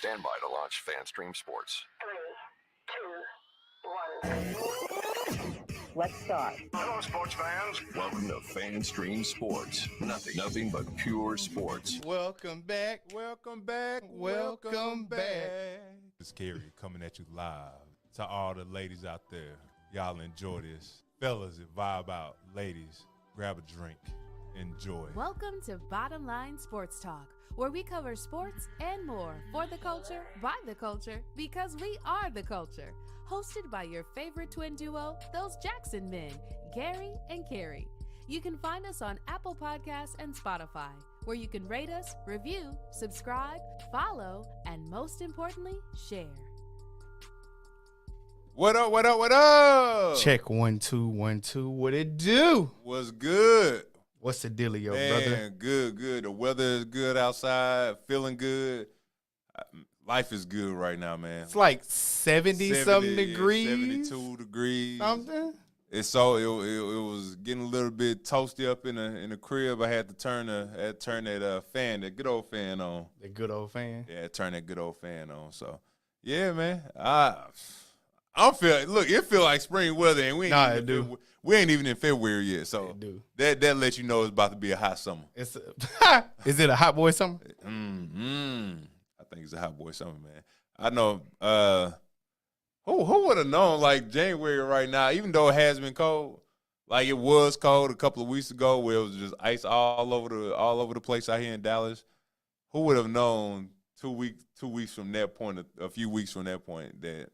Stand by to launch FanStream Sports. 3, 2, 1. Let's start. Hello, sports fans. Welcome to FanStream Sports. Nothing but pure sports. Welcome back. It's Gary coming at you live. To all the ladies out there, y'all enjoy this. Fellas, vibe out. Ladies, grab a drink. Enjoy. Welcome to Bottom Line Sports Talk, where we cover sports and more for the culture, by the culture, because we are the culture. Hosted by your favorite twin duo, those Jackson men, Gary and Cary. You can find us on Apple Podcasts and Spotify, where you can rate us, review, subscribe, follow, and most importantly, share. What up? Check 1 2 1 2. What it do? What's good? What's the dealio, Man, brother? Good. The weather is good outside. Feeling good. Life is good right now, man. It's like 70-something degrees. 72 degrees. Something. It's so it was getting a little bit toasty up in the crib. I had to turn that fan, that good old fan on. The good old fan. Yeah, turn that good old fan on. So yeah, man. I'm feeling. Look, it feel like spring weather, and we ain't even in February yet. So that lets you know it's about to be a hot summer. Is it a hot boy summer? I think it's a hot boy summer, man. I know. Who would have known? Like January right now, even though it has been cold, like it was cold a couple of weeks ago, where it was just ice all over the place out here in Dallas. Who would have known 2 weeks from that point, a few weeks from that point, that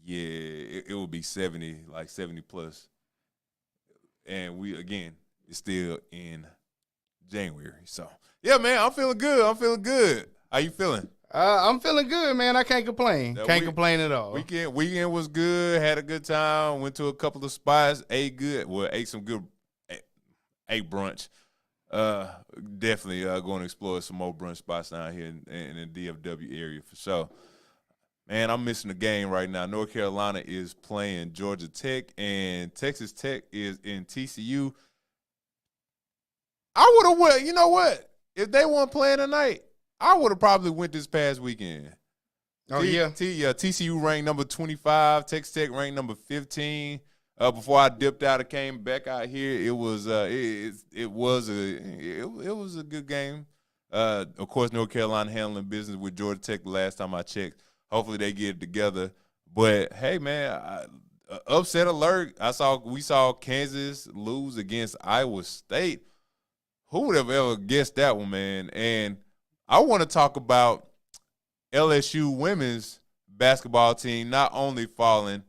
it would be 70, like 70 plus. And it's still in January. So, yeah, man, I'm feeling good. How you feeling? I'm feeling good, man. I can't complain. Can't complain at all. Weekend was good. Had a good time. Went to a couple of spots. Ate brunch. Definitely going to explore some more brunch spots down here in the DFW area for sure. Man, I'm missing the game right now. North Carolina is playing Georgia Tech, and Texas Tech is in TCU. I would have went. You know what? If they weren't playing tonight, I would have probably went this past weekend. TCU ranked number 25. Texas Tech ranked number 15. Before I dipped out and came back out here, it was a good game. Of course, North Carolina handling business with Georgia Tech the last time I checked. Hopefully they get it together. But hey, man, upset alert! We saw Kansas lose against Iowa State. Who would have ever guessed that one, man? And I want to talk about LSU women's basketball team not only falling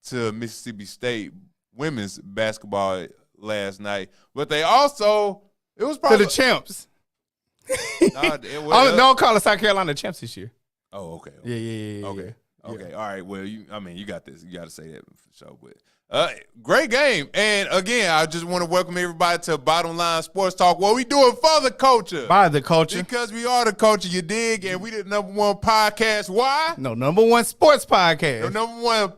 to Mississippi State women's basketball last night, but they also it was probably to the champs. Don't call it South Carolina champs this year. Oh, okay. Yeah. Okay. Yeah. All right. Well, you got this. You got to say that for sure. But great game. And again, I just want to welcome everybody to Bottom Line Sports Talk. What we doing for the culture? By the culture. Because we are the culture, you dig? And we the number one podcast. Why? No, number one sports podcast. All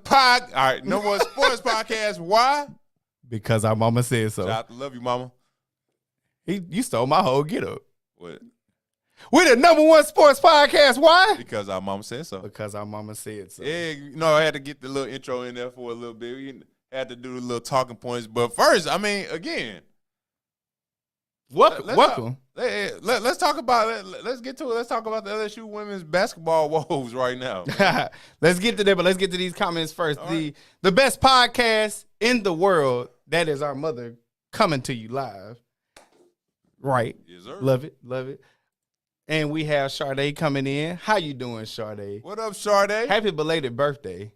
right, number one sports podcast. Why? Because our mama said so. Shout out to love you, mama. You stole my whole get up. What? We're the number one sports podcast. Why? Because our mama said so. Because our mama said so. Yeah, I had to get the little intro in there for a little bit. We had to do the little talking points. But first, again. Welcome. Let's talk about it. Let's get to it. Let's talk about the LSU women's basketball woes right now. Let's get to that, but let's get to these comments first. The best podcast in the world, that is our mother coming to you live. Right. Yes, sir. Love it. And we have Sade coming in. How you doing, Sade? What up, Sade? Happy belated birthday.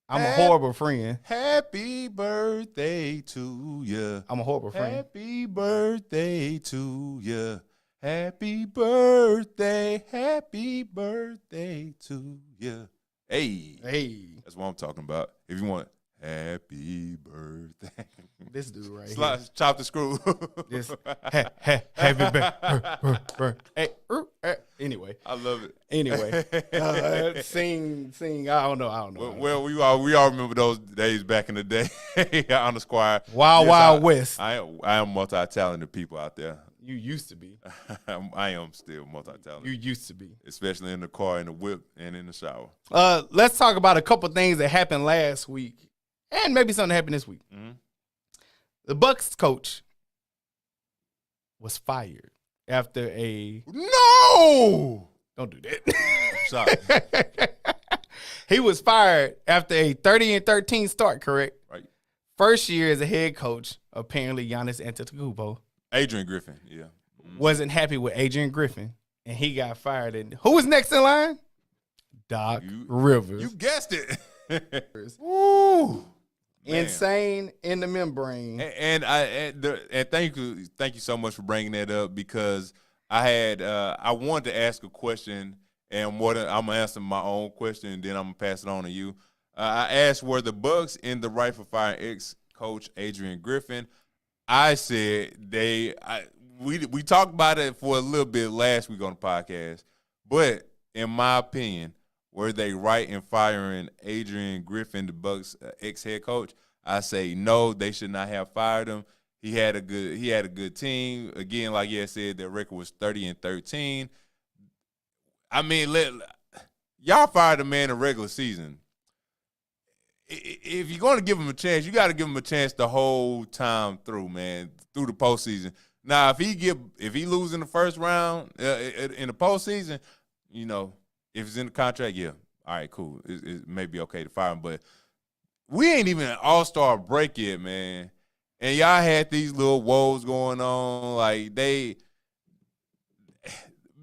I'm a horrible friend. Happy birthday to you. I'm a horrible friend. Happy birthday to you. Happy birthday to you. Hey. That's what I'm talking about. If you want happy birthday. This dude right here. Chop the screw. This happy birthday. Anyway. I love it. Anyway. Sing. I don't know. Well, we all remember those days back in the day on the squire. Wild West. I am multi-talented people out there. You used to be. I am still multi-talented. You used to be. Especially in the car, in the whip, and in the shower. Let's talk about a couple things that happened last week, and maybe something that happened this week. Mm-hmm. The Bucks coach was fired after a No! don't do that. Sorry. He was fired after a 30-13 start. Correct. Right. First year as a head coach. Apparently, Giannis Antetokounmpo Adrian Griffin, yeah. wasn't happy with Adrian Griffin, and he got fired. And who was next in line? Doc Rivers. You guessed it. Woo! Insane in the membrane. And thank you so much for bringing that up, because I wanted to ask a question, and I'm gonna answer my own question, and then I'm gonna pass it on to you. I asked, were the Bucks in the right for firing ex-coach Adrian Griffin? I said we talked about it for a little bit last week on the podcast, but in my opinion, were they right in firing Adrian Griffin, the Bucks ex-head coach? I say no, they should not have fired him. He had a good team. Again, like you said, their record was 30-13. I mean, y'all fired a man in the regular season. If you're going to give him a chance, you got to give him a chance the whole time through, man, through the postseason. Now, if he lose in the first round in the postseason, you know, if it's in the contract, yeah, all right, cool. It may be okay to fire him, but we ain't even an all-star break yet, man. And y'all had these little woes going on. Like,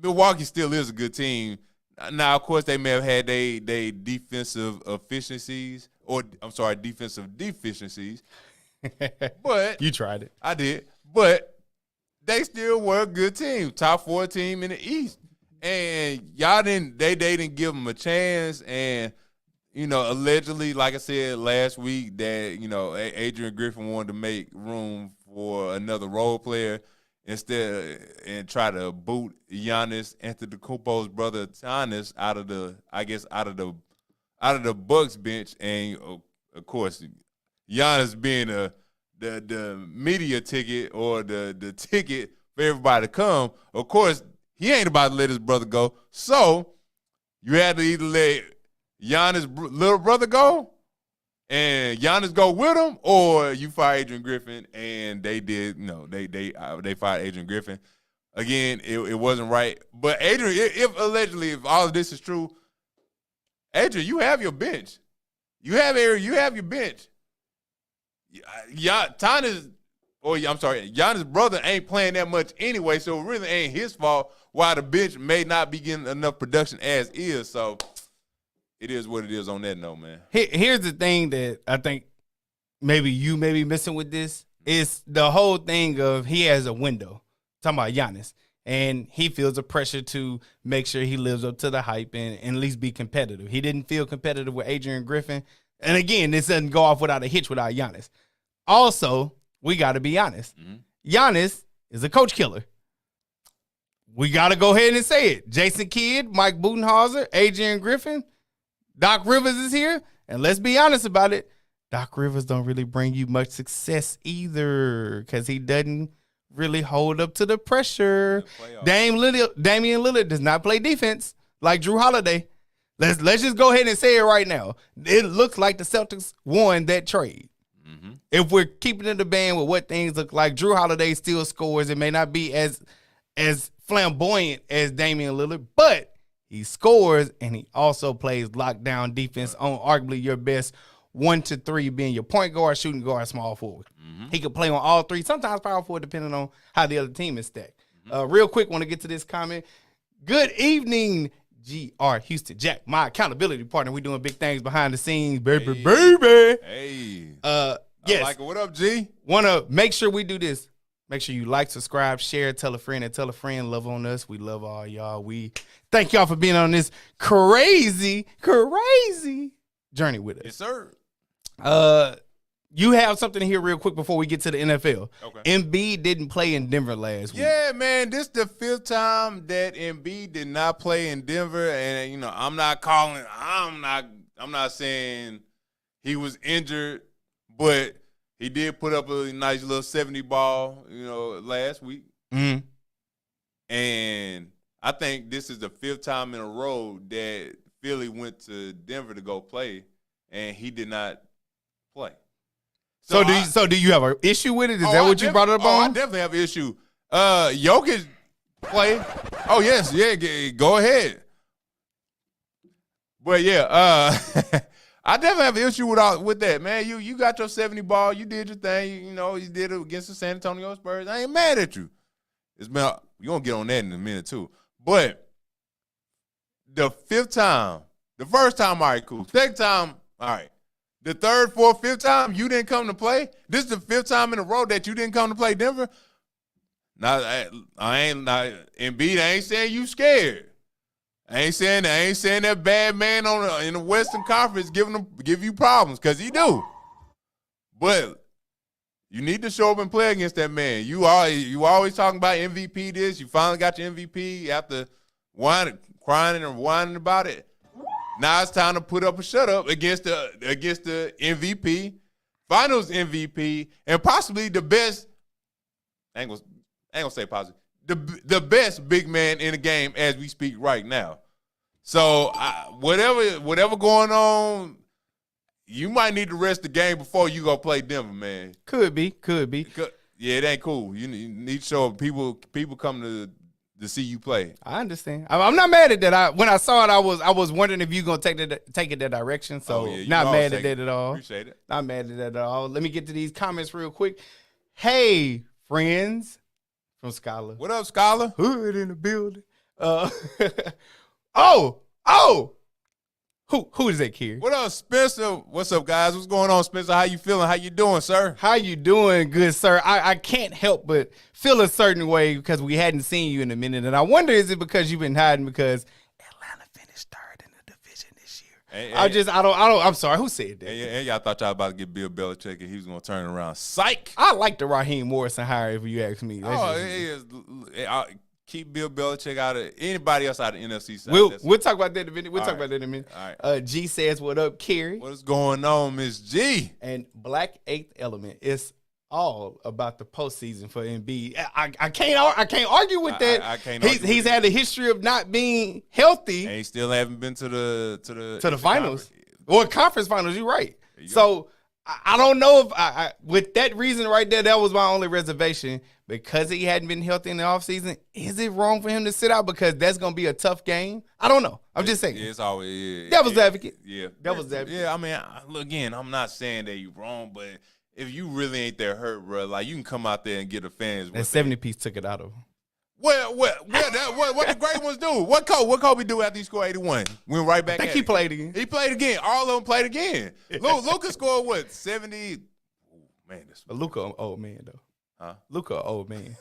Milwaukee still is a good team. Now, of course, they may have had they defensive efficiencies, defensive deficiencies. But You tried it. I did. But they still were a good team, top 4 team in the East. And they didn't give them a chance. And, you know, allegedly, like I said last week, that, you know, Adrian Griffin wanted to make room for another role player and try to boot Giannis Antetokounmpo's brother Giannis out of the Bucks bench. And of course, Giannis being the media ticket or the ticket for everybody to come, of course, he ain't about to let his brother go. So you had to either let Giannis' little brother go and Giannis go with him, or you fire Adrian Griffin. And they did, you know, they fired Adrian Griffin. Again, it wasn't right. But Adrian, if all of this is true, Adrian, you have your bench. You have your bench. Giannis' brother ain't playing that much anyway, so it really ain't his fault why the bench may not be getting enough production as is. So it is what it is on that note, man. Here's the thing that I think maybe you may be missing with this is the whole thing of he has a window. Talking about Giannis. And he feels the pressure to make sure he lives up to the hype and at least be competitive. He didn't feel competitive with Adrian Griffin. And again, this doesn't go off without a hitch without Giannis. Also, we got to be honest. Mm-hmm. Giannis is a coach killer. We got to go ahead and say it. Jason Kidd, Mike Budenholzer, Adrian Griffin, Doc Rivers is here. And let's be honest about it. Doc Rivers don't really bring you much success either because he doesn't really hold up to the pressure. Damian Lillard does not play defense like Drew Holiday. Let's just go ahead and say it right now. It looks like the Celtics won that trade. Mm-hmm. If we're keeping in the band with what things look like, Drew Holiday still scores. It may not be as flamboyant as Damian Lillard, but he scores and he also plays lockdown defense on arguably your best 1 to 3 being your point guard, shooting guard, small forward. Mm-hmm. He could play on all three, sometimes power forward, depending on how the other team is stacked. Mm-hmm. Real quick, want to get to this comment. Good evening, GR Houston Jack, my accountability partner. We doing big things behind the scenes, baby. Hey. Yes. Like it. What up, G? Want to make sure we do this. Make sure you like, subscribe, share, tell a friend, and tell a friend. Love on us. We love all y'all. We thank y'all for being on this crazy journey with us. Yes, sir. You have something to hear real quick before we get to the NFL. Okay. Embiid didn't play in Denver last week. Yeah, man, this the 5th time that Embiid did not play in Denver, and you know I'm not saying he was injured, but he did put up a nice little 70 ball, you know, last week. Mm-hmm. And I think this is the 5th time in a row that Philly went to Denver to go play, and he did not play. So do you have an issue with it? Is that what you brought it up on? I definitely have an issue. Jokic play. Oh yes, yeah, go ahead. But yeah, I definitely have an issue with that, man. You got your 70 ball, you did your thing, you did it against the San Antonio Spurs. I ain't mad at you. It's been you're gonna get on that in a minute too. But the 5th time, the first time, all right, cool. Second time, all right. The 3rd, 4th, 5th time, you didn't come to play. This is the 5th time in a row that you didn't come to play Denver. Now I ain't Embiid. I ain't saying you scared. I ain't saying that bad man in the Western Conference give you problems, because he do. But you need to show up and play against that man. You always talking about MVP this. You finally got your MVP after crying and whining about it. Now it's time to put up a shut up against the MVP, Finals MVP, and possibly the best. I ain't gonna say positive. The best big man in the game as we speak right now. So whatever going on, you might need to rest the game before you go play Denver, man. Could be. Yeah, it ain't cool. You need to show people come to see you play. I understand. I'm not mad at that. When I saw it, I was wondering if you gonna take it that direction. So not mad at that at all. Appreciate it. Not mad at that at all. Let me get to these comments real quick. Hey, friends, from Scholar. What up, Scholar? Hood in the building. Who is that, Cary? What up, Spencer? What's up, guys? What's going on, Spencer? How you feeling? How you doing, sir? How you doing, good sir? I can't help but feel a certain way because we hadn't seen you in a minute, and I wonder, is it because you've been hiding because Atlanta finished 3rd in the division this year? I'm sorry. Who said that? And y'all thought y'all about to get Bill Belichick and he was going to turn around. Psych! I like the Raheem Morrison hire, if you ask me. Keep Bill Belichick out of anybody else out of the NFC side. We'll talk about that in a minute. Talk about that in a minute. All right. G says, what up, Cary? What is going on, Miss G? And Black Eighth Element. It's all about the postseason for Embiid. I can't argue with that. I can't. He's had a history of not being healthy. And he still haven't been to the finals or conference finals. You're right. So I don't know if with that reason right there, that was my only reservation. Because he hadn't been healthy in the offseason, is it wrong for him to sit out? Because that's going to be a tough game. I don't know. I'm just saying. Yeah, it's always devil's advocate. Yeah, devil's advocate. Yeah, I mean, look, again, I'm not saying that you're wrong, but if you really ain't that hurt, bro, like you can come out there and get the fans. That 70-piece took it out of him. What the great ones do? What Kobe do after he scored 81? Went right back. I think he played again. He played again. All of them played again. Luka scored what? 70. Oh, man, but Luka, old man though. Huh? Luka, old man.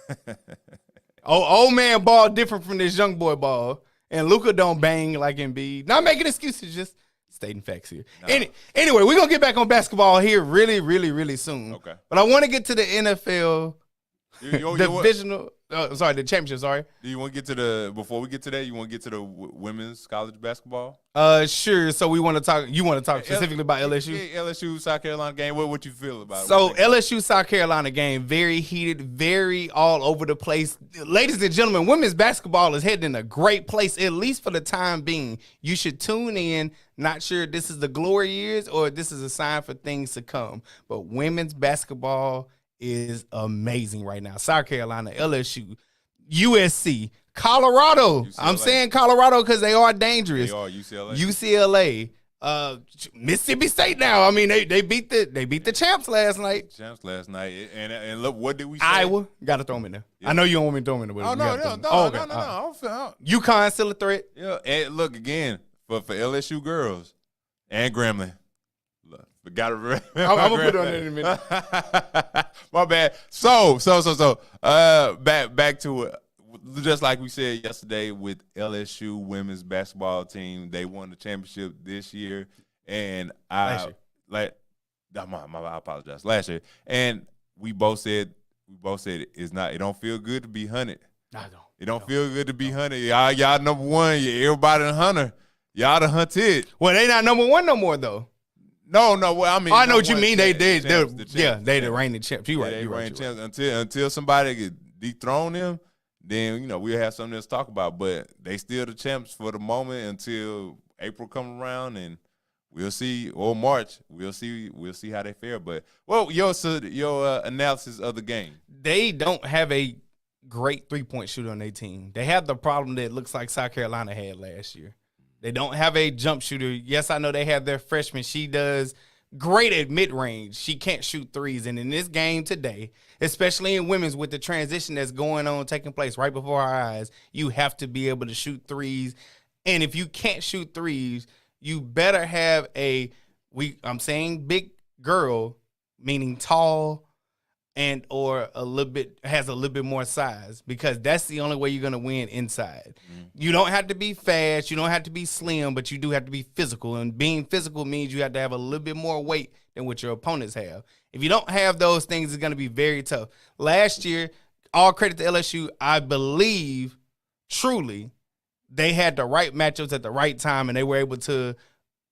old man ball different from this young boy ball, and Luka don't bang like Embiid. Not making excuses, just stating facts here. No. Anyway, we're gonna get back on basketball here really, really, really soon. Okay. But I want to get to the NFL divisional. The championship. Sorry. Do you want to get to before we get to that? You want to get to the women's college basketball? Sure. So we want to talk. You want to talk specifically about LSU? Yeah, LSU South Carolina game. What you feel about it? So LSU South Carolina game, very heated, very all over the place. Ladies and gentlemen, women's basketball is heading in a great place, at least for the time being. You should tune in. Not sure if this is the glory years or this is a sign for things to come. But women's basketball is amazing right now. South Carolina, LSU, USC, Colorado. UCLA. I'm saying Colorado because they are dangerous. They are UCLA. Mississippi State now. I mean, they beat the champs last night. And look, what did we say? Iowa. Got to throw them in there. Yeah. I know you don't want me to throw them in there. No. UConn still a threat. Yeah, and look, again, for LSU girls and Grambling. But gotta remember. I'm gonna put it on there in a minute. My bad. So, back to it. Just like we said yesterday with LSU women's basketball team, they won the championship this year, and I apologize. Last year, and we both said it's not. It don't feel good to be hunted. I don't. It don't feel good to be hunted. Y'all number one. Everybody the hunter. Y'all the hunted. Well, they not number one no more though. No. Well, I mean, I know what you mean. They the reigning champs. You right. Until somebody get dethrone them, then we'll have something else to talk about. But they still the champs for the moment until April comes around, and we'll see, or March. We'll see how they fare. But your analysis of the game. They don't have a great 3-point shooter on their team. They have the problem that looks like South Carolina had last year. They don't have a jump shooter. Yes, I know they have their freshman. She does great at mid-range. She can't shoot threes. And in this game today, especially in women's with the transition that's going on, taking place right before our eyes, you have to be able to shoot threes. And if you can't shoot threes, you better have I'm saying big girl, meaning tall, and or has a little bit more size, because that's the only way you're going to win inside. You don't have to be fast, you don't have to be slim, but you do have to be physical, and being physical means you have to have a little bit more weight than what your opponents have. If you don't have those things, it's going to be very tough. Last year, all credit to LSU, I believe truly they had the right matchups at the right time, and they were able to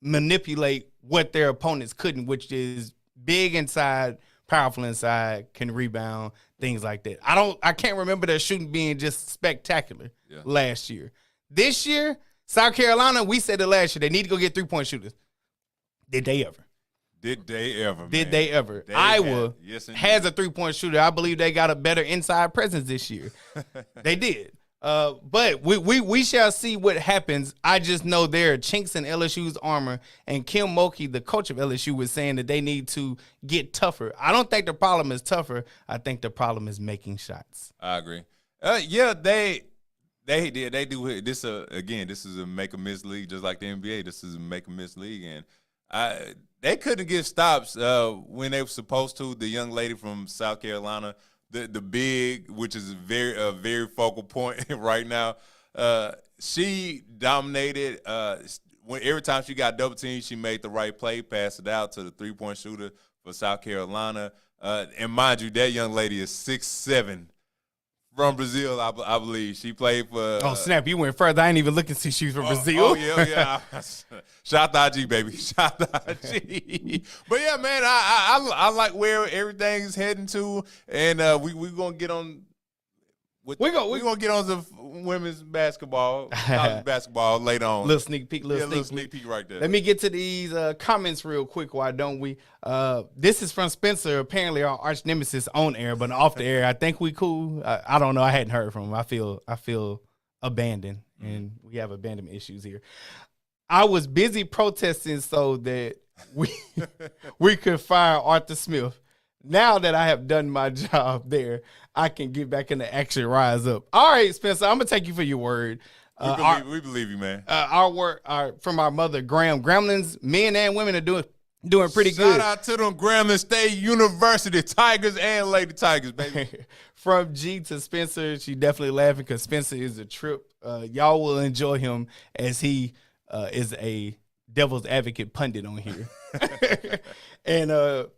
manipulate what their opponents couldn't, which is big inside, powerful inside, can rebound, things like that. I can't remember their shooting being just spectacular last year. This year, South Carolina, we said it last year, they need to go get 3-point shooters. Did they ever? Did they ever? Did they ever? Iowa has a 3-point shooter. I believe they got a better inside presence this year. They did. But we shall see what happens. I just know there are chinks in LSU's armor, and Kim Mulkey, the coach of LSU, was saying that they need to get tougher. I don't think the problem is tougher. I think the problem is making shots. I agree. They do this. Again, this is a make or miss league, just like the NBA. This is a make or miss league, and they couldn't get stops when they were supposed to. The young lady from South Carolina, the big, which is a very focal point right now. She dominated. Every time she got double teamed, she made the right play, passed it out to the 3-point shooter for South Carolina. And mind you, that young lady is 6'7", from Brazil, I believe. She played for. Oh snap! You went further. I ain't even looking to see she's from Brazil. Oh yeah. Shout out IG, baby. Shout out IG. But yeah, man, I like where everything's heading to, and we gonna get on. We're gonna get on the women's basketball, college basketball later on. Little sneak peek, little sneak peek right there. Let me get to these comments real quick. Why don't we? This is from Spencer, apparently our arch nemesis on air, but off the air. I think we cool. I don't know. I hadn't heard from him. I feel abandoned, and we have abandonment issues here. I was busy protesting so that we could fire Arthur Smith. Now that I have done my job there, I can get back into action, rise up. All right, Spencer, I'm going to take you for your word. We believe you, man. Our work from our mother, Graham. Gremlins, men and women are doing pretty good. Shout out to them Gremlin State University Tigers and Lady Tigers, baby. From G to Spencer, she definitely laughing because Spencer is a trip. Y'all will enjoy him as he is a devil's advocate pundit on here. And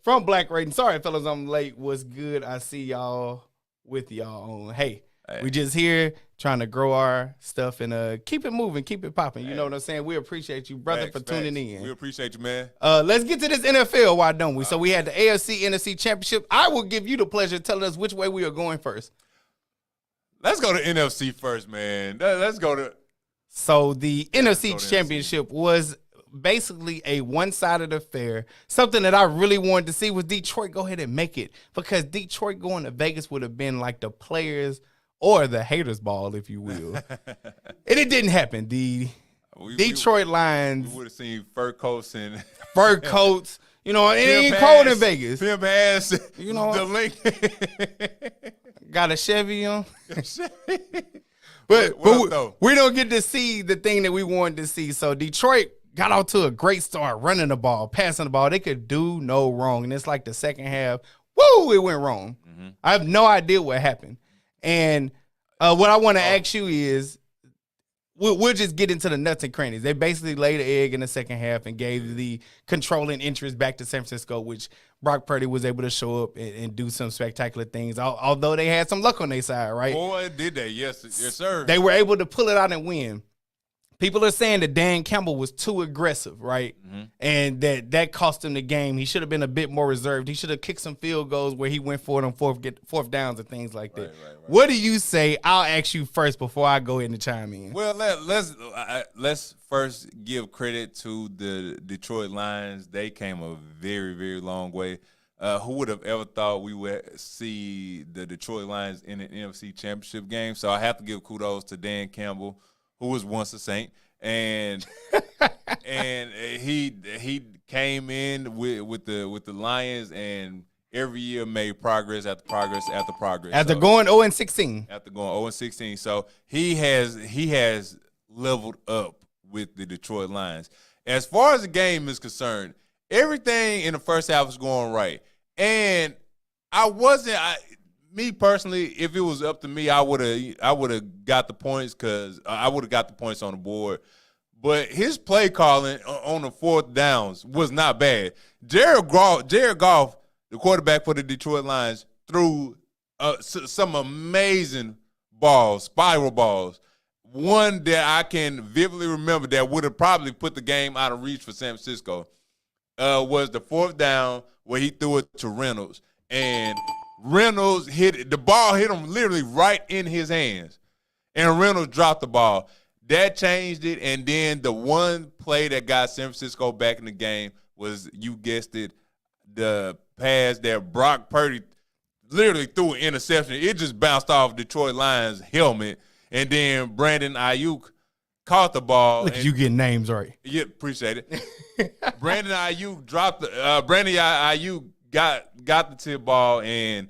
from Black Rating, sorry fellas I'm late. What's good? I see y'all with y'all on. Hey, we just here trying to grow our stuff and keep it moving, keep it popping. You know what I'm saying? We appreciate you, brother, for tuning in. We appreciate you, man. Let's get to this NFL, why don't we? So we had the AFC NFC Championship. I will give you the pleasure of telling us which way we are going first. Let's go to NFC first, man. Let's go to. So the NFC Championship was basically a one-sided affair. Something that I really wanted to see was Detroit go ahead and make it, because Detroit going to Vegas would have been like the players or the haters' ball, if you will. And it didn't happen. The Detroit Lions. We would have seen fur coats and fur coats. You know, it ain't cold in Vegas. Pimp ass. You know, the link. Got a Chevy on. But we don't get to see the thing that we wanted to see. So Detroit got out to a great start, running the ball, passing the ball. They could do no wrong. And it's like the second half, it went wrong. Mm-hmm. I have no idea what happened. And what I want to ask you is, we'll just get into the nuts and crannies. They basically laid an egg in the second half and gave the controlling interest back to San Francisco, which Brock Purdy was able to show up and do some spectacular things, although they had some luck on their side, right? Boy, did they. Yes, sir. They were able to pull it out and win. People are saying that Dan Campbell was too aggressive, right? And that cost him the game. He should have been a bit more reserved. He should have kicked some field goals where he went for it on fourth downs and things like that. Right. What do you say? I'll ask you first before I go in and chime in. Well, let's first give credit to the Detroit Lions. They came a very, very long way. Who would have ever thought we would see the Detroit Lions in an NFC Championship game? So I have to give kudos to Dan Campbell, who was once a Saint, and he came in with the Lions, and every year made progress after progress after progress. After going 0-16. After going 0-16, so he has leveled up with the Detroit Lions. As far as the game is concerned, everything in the first half was going right, and me personally, if it was up to me, I would have got the points because I would have got the points on the board. But his play calling on the fourth downs was not bad. Jared Goff, the quarterback for the Detroit Lions, threw some amazing balls, spiral balls. One that I can vividly remember that would have probably put the game out of reach for San Francisco was the fourth down where he threw it to Reynolds. And Reynolds the ball hit him literally right in his hands. And Reynolds dropped the ball. That changed it. And then the one play that got San Francisco back in the game was, you guessed it, the pass that Brock Purdy literally threw an interception. It just bounced off Detroit Lions' helmet. And then Brandon Ayuk caught the ball. Look at you getting names right. Yeah, appreciate it. Brandon Ayuk got the tip ball, and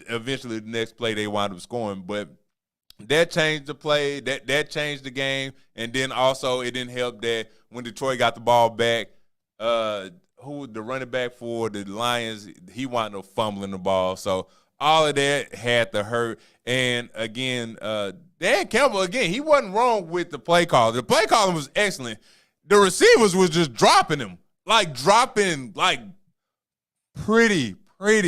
eventually the next play they wound up scoring. But that changed the play. That changed the game. And then also it didn't help that when Detroit got the ball back, the running back for the Lions, he wound up fumbling the ball. So all of that had to hurt. And again, Dan Campbell, again, he wasn't wrong with the play call. The play calling was excellent. The receivers was just dropping him. Pretty.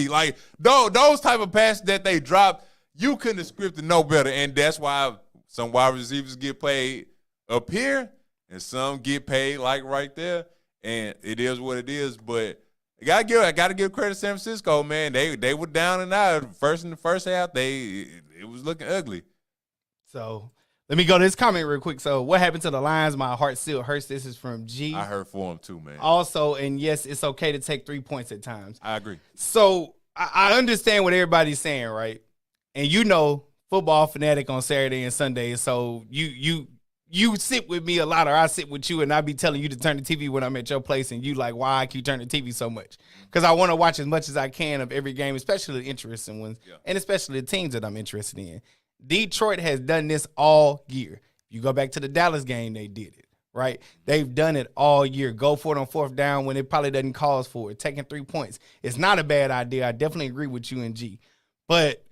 Like, those type of passes that they dropped, you couldn't have scripted no better. And that's why some wide receivers get paid up here and some get paid like right there. And it is what it is. But I gotta give credit to San Francisco, man. They were down and out. In the first half, it was looking ugly. So let me go to this comment real quick. So what happened to the Lions? My heart still hurts. This is from G. I heard for him too, man. Also, and yes, it's okay to take 3 points at times. I agree. So I understand what everybody's saying, right? And you know, football fanatic on Saturday and Sunday. So you sit with me a lot, or I sit with you, and I be telling you to turn the TV when I'm at your place, and you like, why I keep turning the TV so much? Because I want to watch as much as I can of every game, especially the interesting ones, and especially the teams that I'm interested in. Detroit has done this all year. If you go back to the Dallas game, they did it, right? They've done it all year. Go for it on fourth down when it probably doesn't cause for it. Taking 3 points. It's not a bad idea. I definitely agree with you and G. But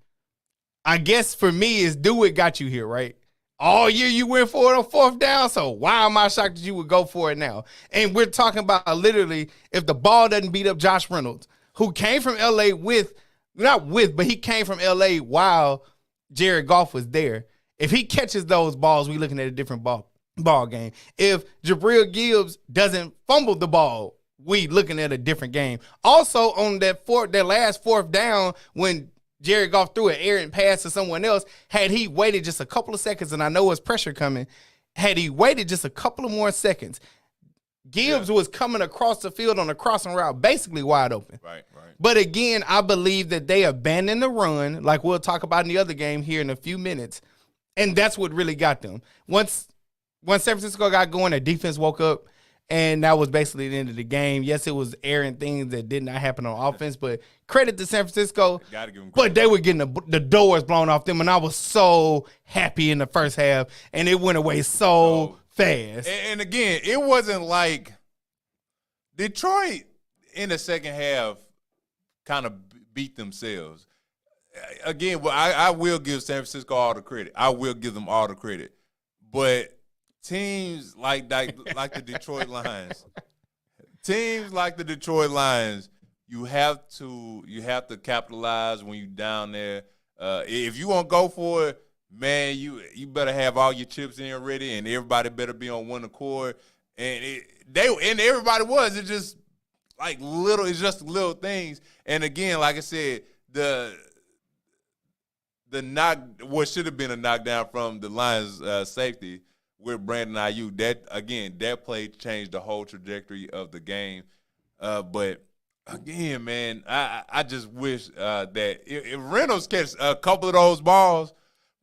I guess for me, is do what got you here, right? All year you went for it on fourth down, so why am I shocked that you would go for it now? And we're talking about literally if the ball doesn't beat up Josh Reynolds, who came from L.A. but he came from L.A. while Jared Goff was there. If he catches those balls, we're looking at a different ball game. If Jabril Gibbs doesn't fumble the ball, we looking at a different game. Also, on that last fourth down, when Jared Goff threw an errant pass to someone else, had he waited just a couple of seconds, and I know it's pressure coming, had he waited just a couple of more seconds, Gibbs was coming across the field on a crossing route, basically wide open. Right. But again, I believe that they abandoned the run, like we'll talk about in the other game here in a few minutes, and that's what really got them. Once San Francisco got going, their defense woke up, and that was basically the end of the game. Yes, it was errant things that did not happen on offense, but credit to San Francisco. Gotta give them But credit. they were getting the doors blown off them, and I was so happy in the first half, and it went away so fast. And again, it wasn't like Detroit in the second half kind of beat themselves. Again, I will give San Francisco all the credit. I will give them all the credit. But teams like the Detroit Lions, you have to capitalize when you're down there. If you want to go for it, man, you better have all your chips in ready, and everybody better be on one accord. And everybody was. It's just like little. It's just little things. And again, like I said, what should have been a knockdown from the Lions safety with Brandon Ayuk. That play changed the whole trajectory of the game. But again, man, I just wish that if Reynolds catch a couple of those balls,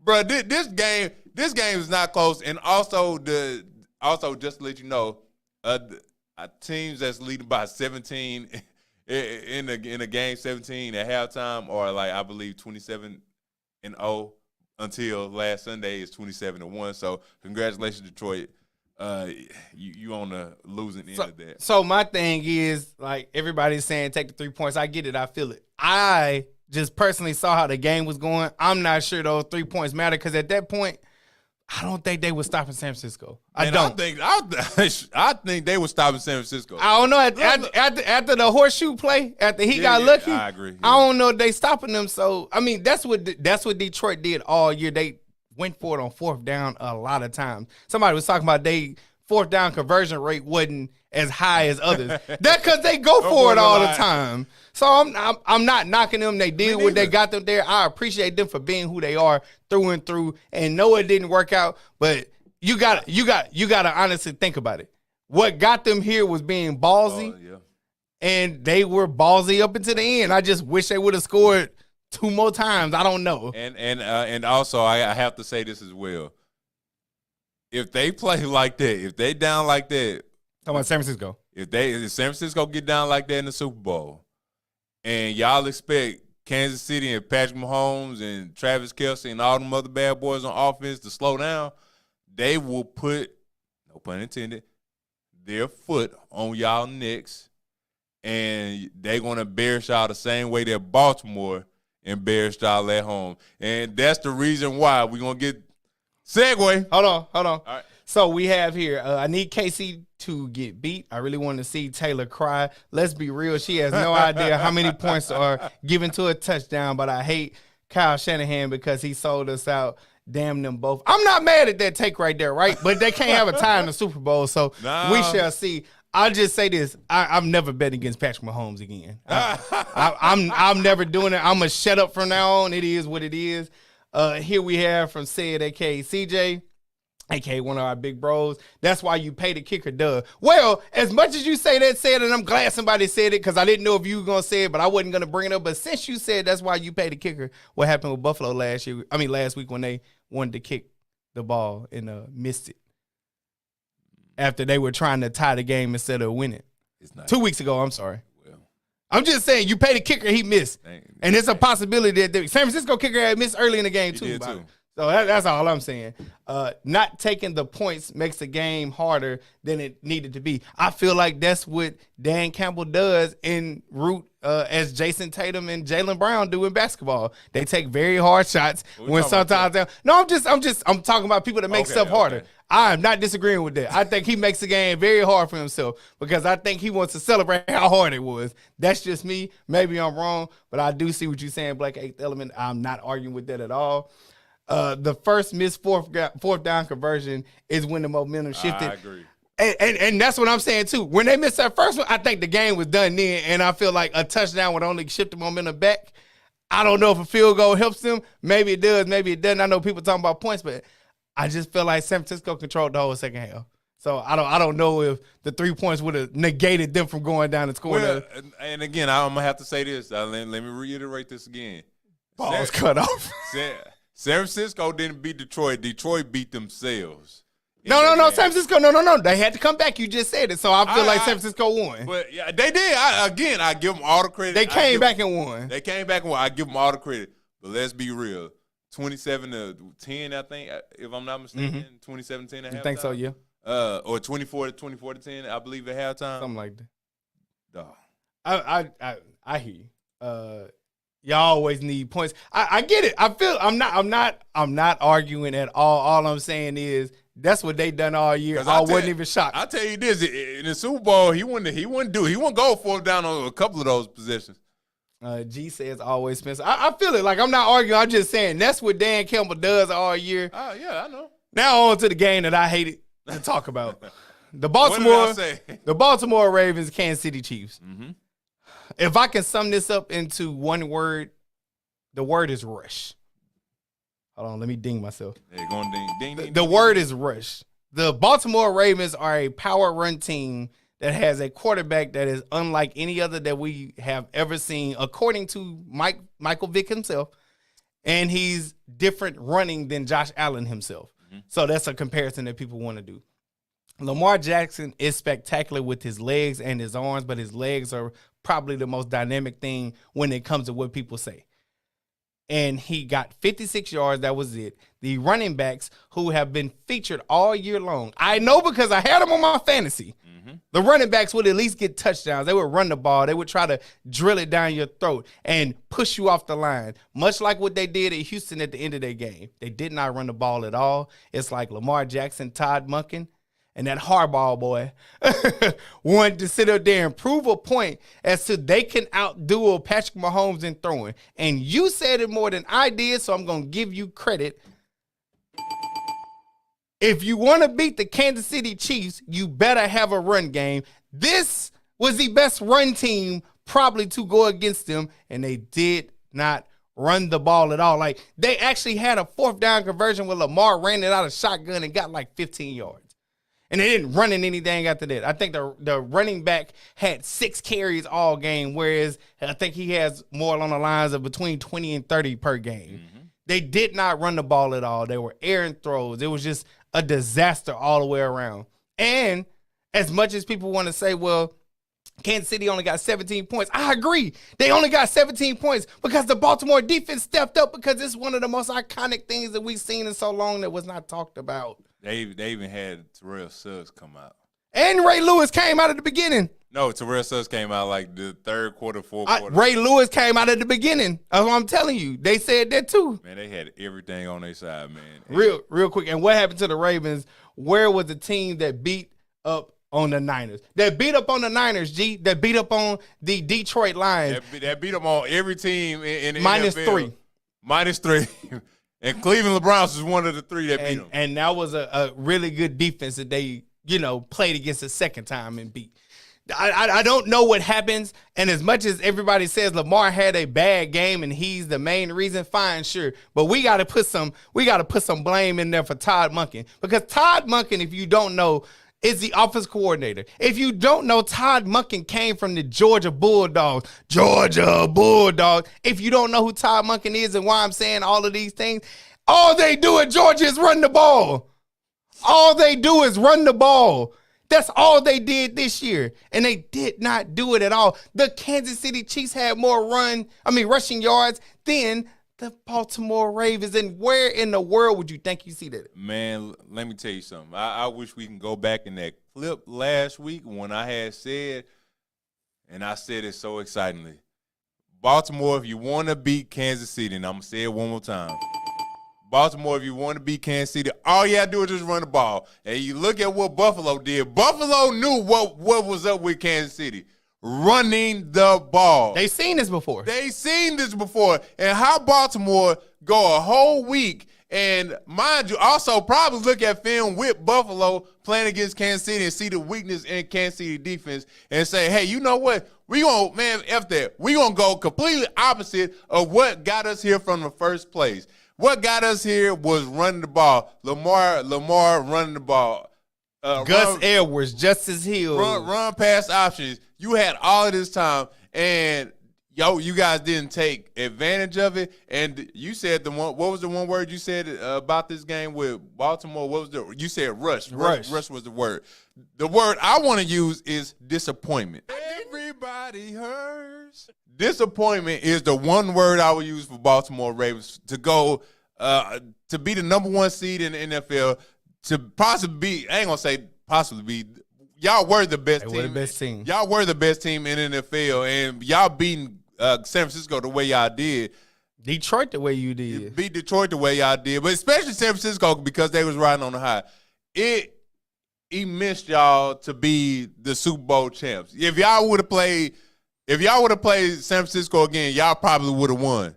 bro, this game is not close. And also just to let you know, teams that's leading by 17 in a game 17 at halftime are like, I believe, 27-0 until last Sunday is 27-1. So congratulations, Detroit. You on the losing end of that. So my thing is, like, everybody's saying take the 3 points. I get it. I feel it. I just personally saw how the game was going. I'm not sure those 3 points matter because at that point, I don't think they were stopping San Francisco. I think they were stopping San Francisco. I don't know. After the horseshoe play, after he got lucky, I agree. Yeah. I don't know if they stopping them. So I mean, that's what Detroit did all year. They went for it on fourth down a lot of times. Somebody was talking about they fourth down conversion rate wasn't as high as others. That's because they go for it all the time. So I'm not knocking them. They did what they got them there. I appreciate them for being who they are through and through. And no, it didn't work out, but you got to honestly think about it. What got them here was being ballsy, and they were ballsy up until the end. I just wish they would have scored 2 more times. I don't know. And also I have to say this as well. If they play like that, if they down like that, talking about San Francisco. If San Francisco get down like that in the Super Bowl, and y'all expect Kansas City and Patrick Mahomes and Travis Kelce and all them other bad boys on offense to slow down, they will put, no pun intended, their foot on y'all necks, and they're going to embarrass y'all the same way that Baltimore embarrassed y'all at home. And that's the reason why we're going to get segue. Hold on. All right. So we have here, I need Casey to get beat. I really want to see Taylor cry. Let's be real. She has no idea how many points are given to a touchdown, but I hate Kyle Shanahan because he sold us out. Damn them both. I'm not mad at that take right there, right? But they can't have a tie in the Super Bowl, so we shall see. I'll just say this. I'm never betting against Patrick Mahomes again. I'm never doing it. I'm going to shut up from now on. It is what it is. Here we have from Sid, a.k.a. CJ, a.k.a. one of our big bros. That's why you pay the kicker, duh. Well, as much as you say that, said, and I'm glad somebody said it because I didn't know if you were going to say it, but I wasn't going to bring it up. But since you said that's why you pay the kicker, what happened with Buffalo last week when they wanted to kick the ball and missed it after they were trying to tie the game instead of winning? 2 weeks ago, I'm sorry. I'm just saying, you pay the kicker, he missed. And it's a possibility that the San Francisco kicker had missed early in the game, too. He did, too. So that's all I'm saying. Not taking the points makes the game harder than it needed to be. I feel like that's what Dan Campbell does en route as Jason Tatum and Jaylen Brown do in basketball. They take very hard shots when sometimes I'm talking about people that make stuff harder. I'm not disagreeing with that. I think he makes the game very hard for himself because I think he wants to celebrate how hard it was. That's just me. Maybe I'm wrong, but I do see what you're saying, Black Eighth Element. I'm not arguing with that at all. The first missed fourth down conversion is when the momentum shifted. I agree. And that's what I'm saying, too. When they missed that first one, I think the game was done then, and I feel like a touchdown would only shift the momentum back. I don't know if a field goal helps them. Maybe it does, maybe it doesn't. I know people talking about points, but I just feel like San Francisco controlled the whole second half. So I don't know if the 3 points would have negated them from going down and scoring. Well, and again, I'm going to have to say this. Let me reiterate this again. Balls cut off. San Francisco didn't beat Detroit. Detroit beat themselves. No. San Francisco, no. They had to come back. You just said it. So I feel like San Francisco won. But yeah, they did. I give them all the credit. They came back and won. They came back and won. I give them all the credit. But let's be real. 27-10, I think, if I'm not mistaken. 2017 at halftime. I think so, yeah. Or 24-10, I believe, at halftime. Something like that. Dog. I hear you. Y'all always need points. I get it. I feel I'm not arguing at all. All I'm saying is that's what they done all year. I wasn't even shocked. I'll tell you this: in the Super Bowl, he wouldn't go fourth down on a couple of those possessions. G says always Spencer. I feel it. Like, I'm not arguing. I'm just saying that's what Dan Campbell does all year. Oh, yeah, I know. Now on to the game that I hated to talk about. The What did I say? Baltimore Ravens, Kansas City Chiefs. Mm-hmm. If I can sum this up into one word, the word is rush. Hold on, let me ding myself. Hey, going ding, ding, The word is rush. The Baltimore Ravens are a power run team that has a quarterback that is unlike any other that we have ever seen, according to Michael Vick himself. And he's different running than Josh Allen himself. Mm-hmm. So that's a comparison that people want to do. Lamar Jackson is spectacular with his legs and his arms, but his legs are probably the most dynamic thing when it comes to what people say. And he got 56 yards. That was it. The running backs who have been featured all year long, I know because I had them on my fantasy. Mm-hmm. The running backs would at least get touchdowns. They would run the ball. They would try to drill it down your throat and push you off the line, much like what they did at Houston at the end of their game. They did not run the ball at all. It's like Lamar Jackson, Todd Monken, and that Harbaugh boy wanted to sit up there and prove a point as to they can outdo Patrick Mahomes in throwing. And you said it more than I did, so I'm going to give you credit. If you want to beat the Kansas City Chiefs, you better have a run game. This was the best run team probably to go against them, and they did not run the ball at all. Like, they actually had a fourth down conversion where Lamar ran it out of shotgun and got like 15 yards. And they didn't run in anything after that. I think the running back had 6 carries all game, whereas I think he has more along the lines of between 20 and 30 per game. Mm-hmm. They did not run the ball at all. They were errant throws. It was just a disaster all the way around. And as much as people want to say, well, Kansas City only got 17 points, I agree. They only got 17 points because the Baltimore defense stepped up, because it's one of the most iconic things that we've seen in so long that was not talked about. They even had Terrell Suggs come out. And Ray Lewis came out at the beginning. No, Terrell Suggs came out like the third quarter, fourth quarter. Ray Lewis came out at the beginning. That's what I'm telling you. They said that too. Man, they had everything on their side, man. Real quick. And what happened to the Ravens? Where was the team that beat up on the Niners? That beat up on the Niners, G. That beat up on the Detroit Lions. That beat up on every team in the Minus NFL. -3. And Cleveland Browns was one of the 3 that beat them. And that was a really good defense that they, played against the second time and beat. I don't know what happens. And as much as everybody says Lamar had a bad game and he's the main reason, fine, sure. But we gotta put some blame in there for Todd Monken. Because Todd Monken, if you don't know, is the offense coordinator. If you don't know, Todd Monken came from the Georgia Bulldogs. Georgia Bulldogs. If you don't know who Todd Monken is and why I'm saying all of these things, all they do at Georgia is run the ball. All they do is run the ball. That's all they did this year. And they did not do it at all. The Kansas City Chiefs had more rushing yards than the Baltimore Ravens. And where in the world would you think you see that? Man, let me tell you something. I wish we can go back in that clip last week when I had said, and I said it so excitingly, Baltimore, if you want to beat Kansas City, and I'm going to say it one more time, Baltimore, if you want to beat Kansas City, all you got to do is just run the ball. And you look at what Buffalo did. Buffalo knew what was up with Kansas City. Running the ball. They've seen this before. And how Baltimore go a whole week and, mind you, also probably look at film with Buffalo playing against Kansas City and see the weakness in Kansas City defense and say, hey, you know what? We going to go completely opposite of what got us here from the first place. What got us here was running the ball. Lamar running the ball. Gus Edwards, Justice Hill. Run pass options. You had all of this time, and you guys didn't take advantage of it. And you said what was the one word you said about this game with Baltimore? You said rush. Rush was the word. The word I want to use is disappointment. Everybody hurts. Disappointment is the one word I would use for Baltimore Ravens to go to be the number 1 seed in the NFL, to possibly be, I ain't gonna say possibly be, y'all were the best team. The best team. Y'all were the best team in the NFL, and y'all beating San Francisco the way y'all did. Detroit the way you did. Beat Detroit the way y'all did, but especially San Francisco because they was riding on the high. He missed y'all to be the Super Bowl champs. If y'all would have played If y'all would have played San Francisco again, y'all probably would have won.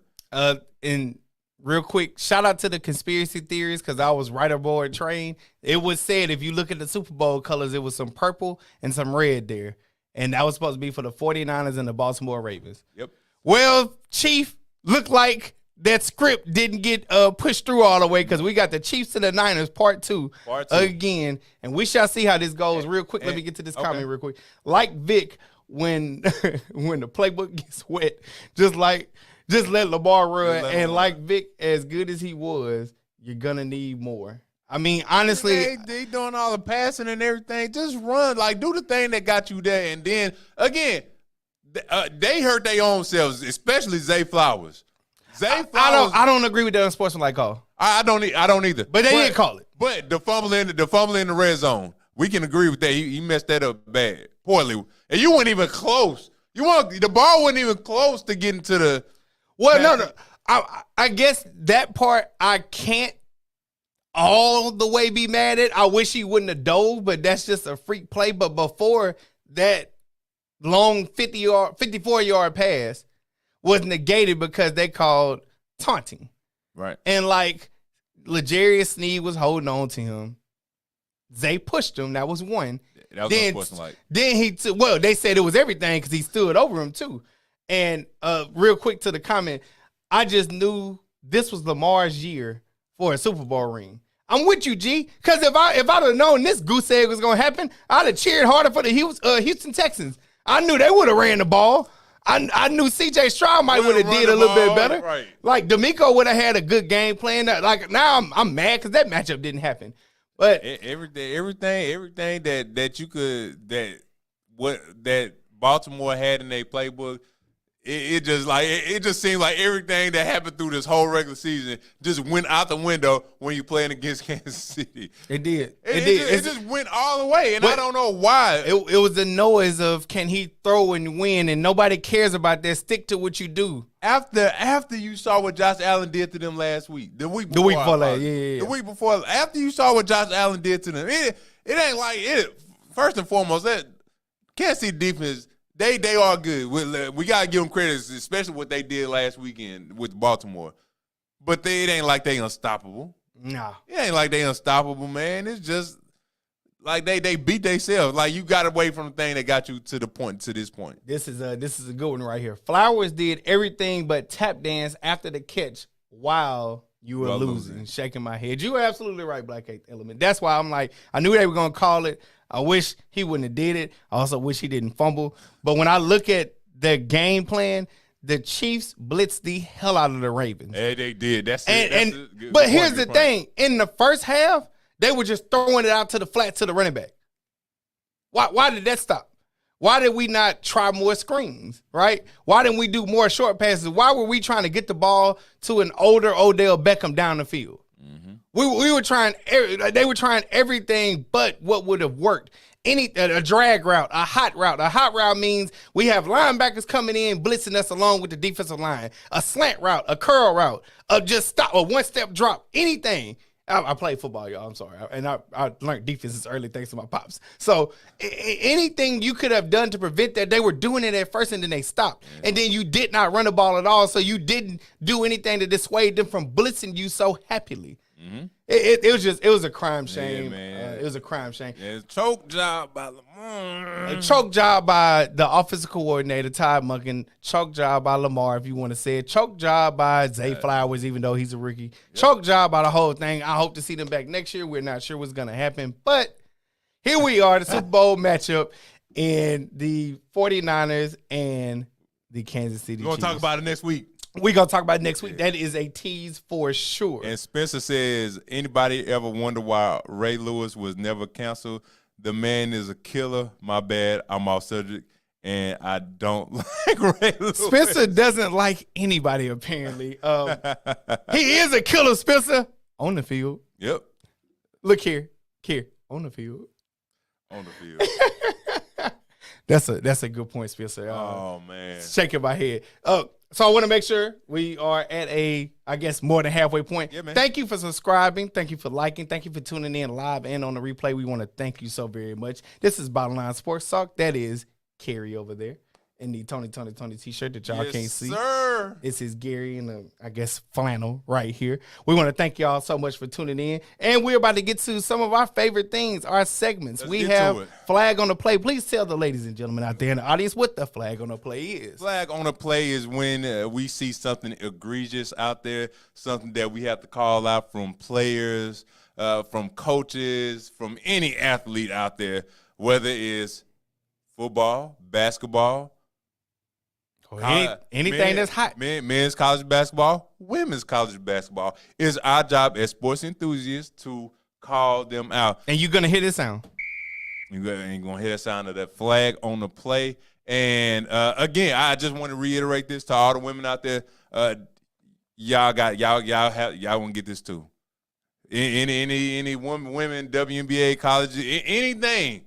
And real quick, shout out to the conspiracy theories because I was right aboard train. It was said if you look at the Super Bowl colors, it was some purple and some red there. And that was supposed to be for the 49ers and the Baltimore Ravens. Yep. Well, Chief, looked like that script didn't get pushed through all the way because we got the Chiefs and the Niners part two again. And we shall see how this goes real quick. Let me get to this comment real quick. Like Vic, when when the playbook gets wet, just let Lamar run. And like Vic, as good as he was, you're going to need more. I mean, honestly. They doing all the passing and everything. Just run. Like, do the thing that got you there. And then, again, they hurt their own selves, especially Zay Flowers. I don't agree with that unsportsmanlike call. I don't either. But they didn't call it. But the fumble in the red zone, we can agree with that. He messed that up bad, poorly. And you weren't even close. The ball wasn't even close to getting to the. Well, no. I guess that part I can't all the way be mad at. I wish he wouldn't have dove, but that's just a freak play. But before that long 54-yard pass was negated because they called taunting. Right. And like L'Jarius Sneed was holding on to him. Zay pushed him. That was one. That was unsportsmanlike. Then they said it was everything because he stood over him too. And real quick to the comment, I just knew this was Lamar's year for a Super Bowl ring. I'm with you, G. Because if I'd have known this goose egg was going to happen, I'd have cheered harder for the Houston Texans. I knew they would have ran the ball. I knew C.J. Stroud might would have did a little bit better. Right. Like, D'Amico would have had a good game plan. Like, now I'm mad because that matchup didn't happen. But everything that Baltimore had in their playbook, it just seemed like everything that happened through this whole regular season just went out the window when you're playing against Kansas City. It did. It just went all the way, and I don't know why. It was the noise of can he throw and win, and nobody cares about that. Stick to what you do. After you saw what Josh Allen did to them last week, the week before the week before, after you saw what Josh Allen did to them, it ain't like it. First and foremost, that Kansas City defense. They are good. We got to give them credit, especially what they did last weekend with Baltimore. But it ain't like they unstoppable. Nah. It ain't like they unstoppable, man. It's just like they beat themselves. Like, you got away from the thing that got you to this point. This is a good one right here. Flowers did everything but tap dance after the catch while you were losing. Shaking my head. You were absolutely right, Black Eighth Element. That's why I'm like, I knew they were going to call it. I wish he wouldn't have did it. I also wish he didn't fumble. But when I look at the game plan, the Chiefs blitzed the hell out of the Ravens. Yeah, they did. But here's the thing. In the first half, they were just throwing it out to the flat to the running back. Why did that stop? Why did we not try more screens, right? Why didn't we do more short passes? Why were we trying to get the ball to an older Odell Beckham down the field? We were trying. They were trying everything but what would have worked. A drag route, a hot route. A hot route means we have linebackers coming in, blitzing us along with the defensive line. A slant route, a curl route, a one-step drop, anything. I played football, y'all. I'm sorry. And I learned defenses early thanks to my pops. So anything you could have done to prevent that, they were doing it at first and then they stopped. Yeah. And then you did not run the ball at all, so you didn't do anything to dissuade them from blitzing you so happily. Mm-hmm. It was a crime shame. Yeah, it was a crime shame. Yeah, choke job by Lamar. A choke job by the offensive coordinator, Todd Monken. Choke job by Lamar, if you want to say it. Choke job by Zay Flowers, even though he's a rookie. Yep. Choke job by the whole thing. I hope to see them back next year. We're not sure what's going to happen. But here we are, the Super Bowl matchup in the 49ers and the Kansas City Chiefs. We're going to talk about it next week. We're going to talk about it next week. That is a tease for sure. And Spencer says, anybody ever wonder why Ray Lewis was never canceled? The man is a killer. My bad. I'm off subject. And I don't like Ray Lewis. Spencer doesn't like anybody, apparently. He is a killer, Spencer. On the field. Yep. Look here. On the field. On the field. That's a good point, Spencer. Oh, man. Shaking my head. So I want to make sure we are at more than halfway point. Yeah, man. Thank you for subscribing. Thank you for liking. Thank you for tuning in live and on the replay. We want to thank you so very much. This is Bottom Line Sports Talk. That is Cary over there. in the Tony t-shirt that y'all Yes, can't see. sir. It's his Gary and I guess flannel right here. We want to thank y'all so much for tuning in. And we're about to get to some of our favorite things, our segments. Let's we get to have it. Flag on the Play. Please tell the ladies and gentlemen out there in the audience what the Flag on the Play is. Flag on the play is when we see something egregious out there, something that we have to call out from players, from coaches, from any athlete out there, whether it's football, basketball, Anything that's hot. men's college basketball, women's college basketball. It's our job as sports enthusiasts to call them out. And you're going to hear this sound. You're going to hear the sound of that flag on the play. And, again, I just want to reiterate this to all the women out there. Y'all want to get this too. Any women, WNBA, college, anything,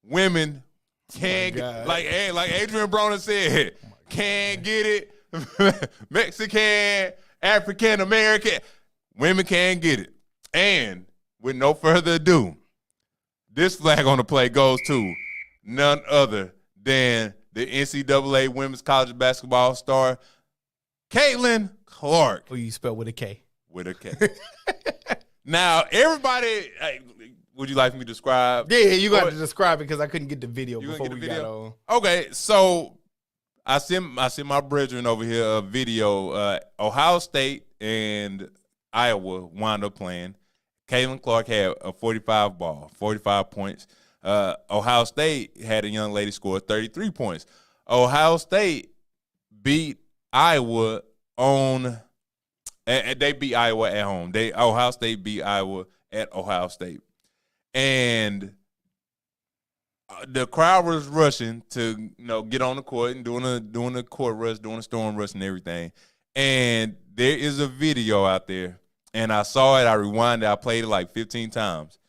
women can get, like Adrian Broner said, can get it. Mexican, African American, women can get it. And with no further ado, this flag on the play goes to none other than the NCAA women's college basketball star, Caitlin Clark. Who you spell with a K. With a K. Now, everybody, would you like me to describe? Yeah, you got to describe it because I couldn't get the video You before gonna we get the got video? on. Okay, so I sent my brethren over here a video. Ohio State and Iowa wound up playing. Caitlin Clark had a 45 points. Ohio State had a young lady score 33 points. Ohio State beat Iowa they beat Iowa at home. Ohio State beat Iowa at Ohio State. And the crowd was rushing to get on the court and doing the court rush, doing the storm rush and everything. And there is a video out there, and I saw it. I rewinded. I played it like 15 times.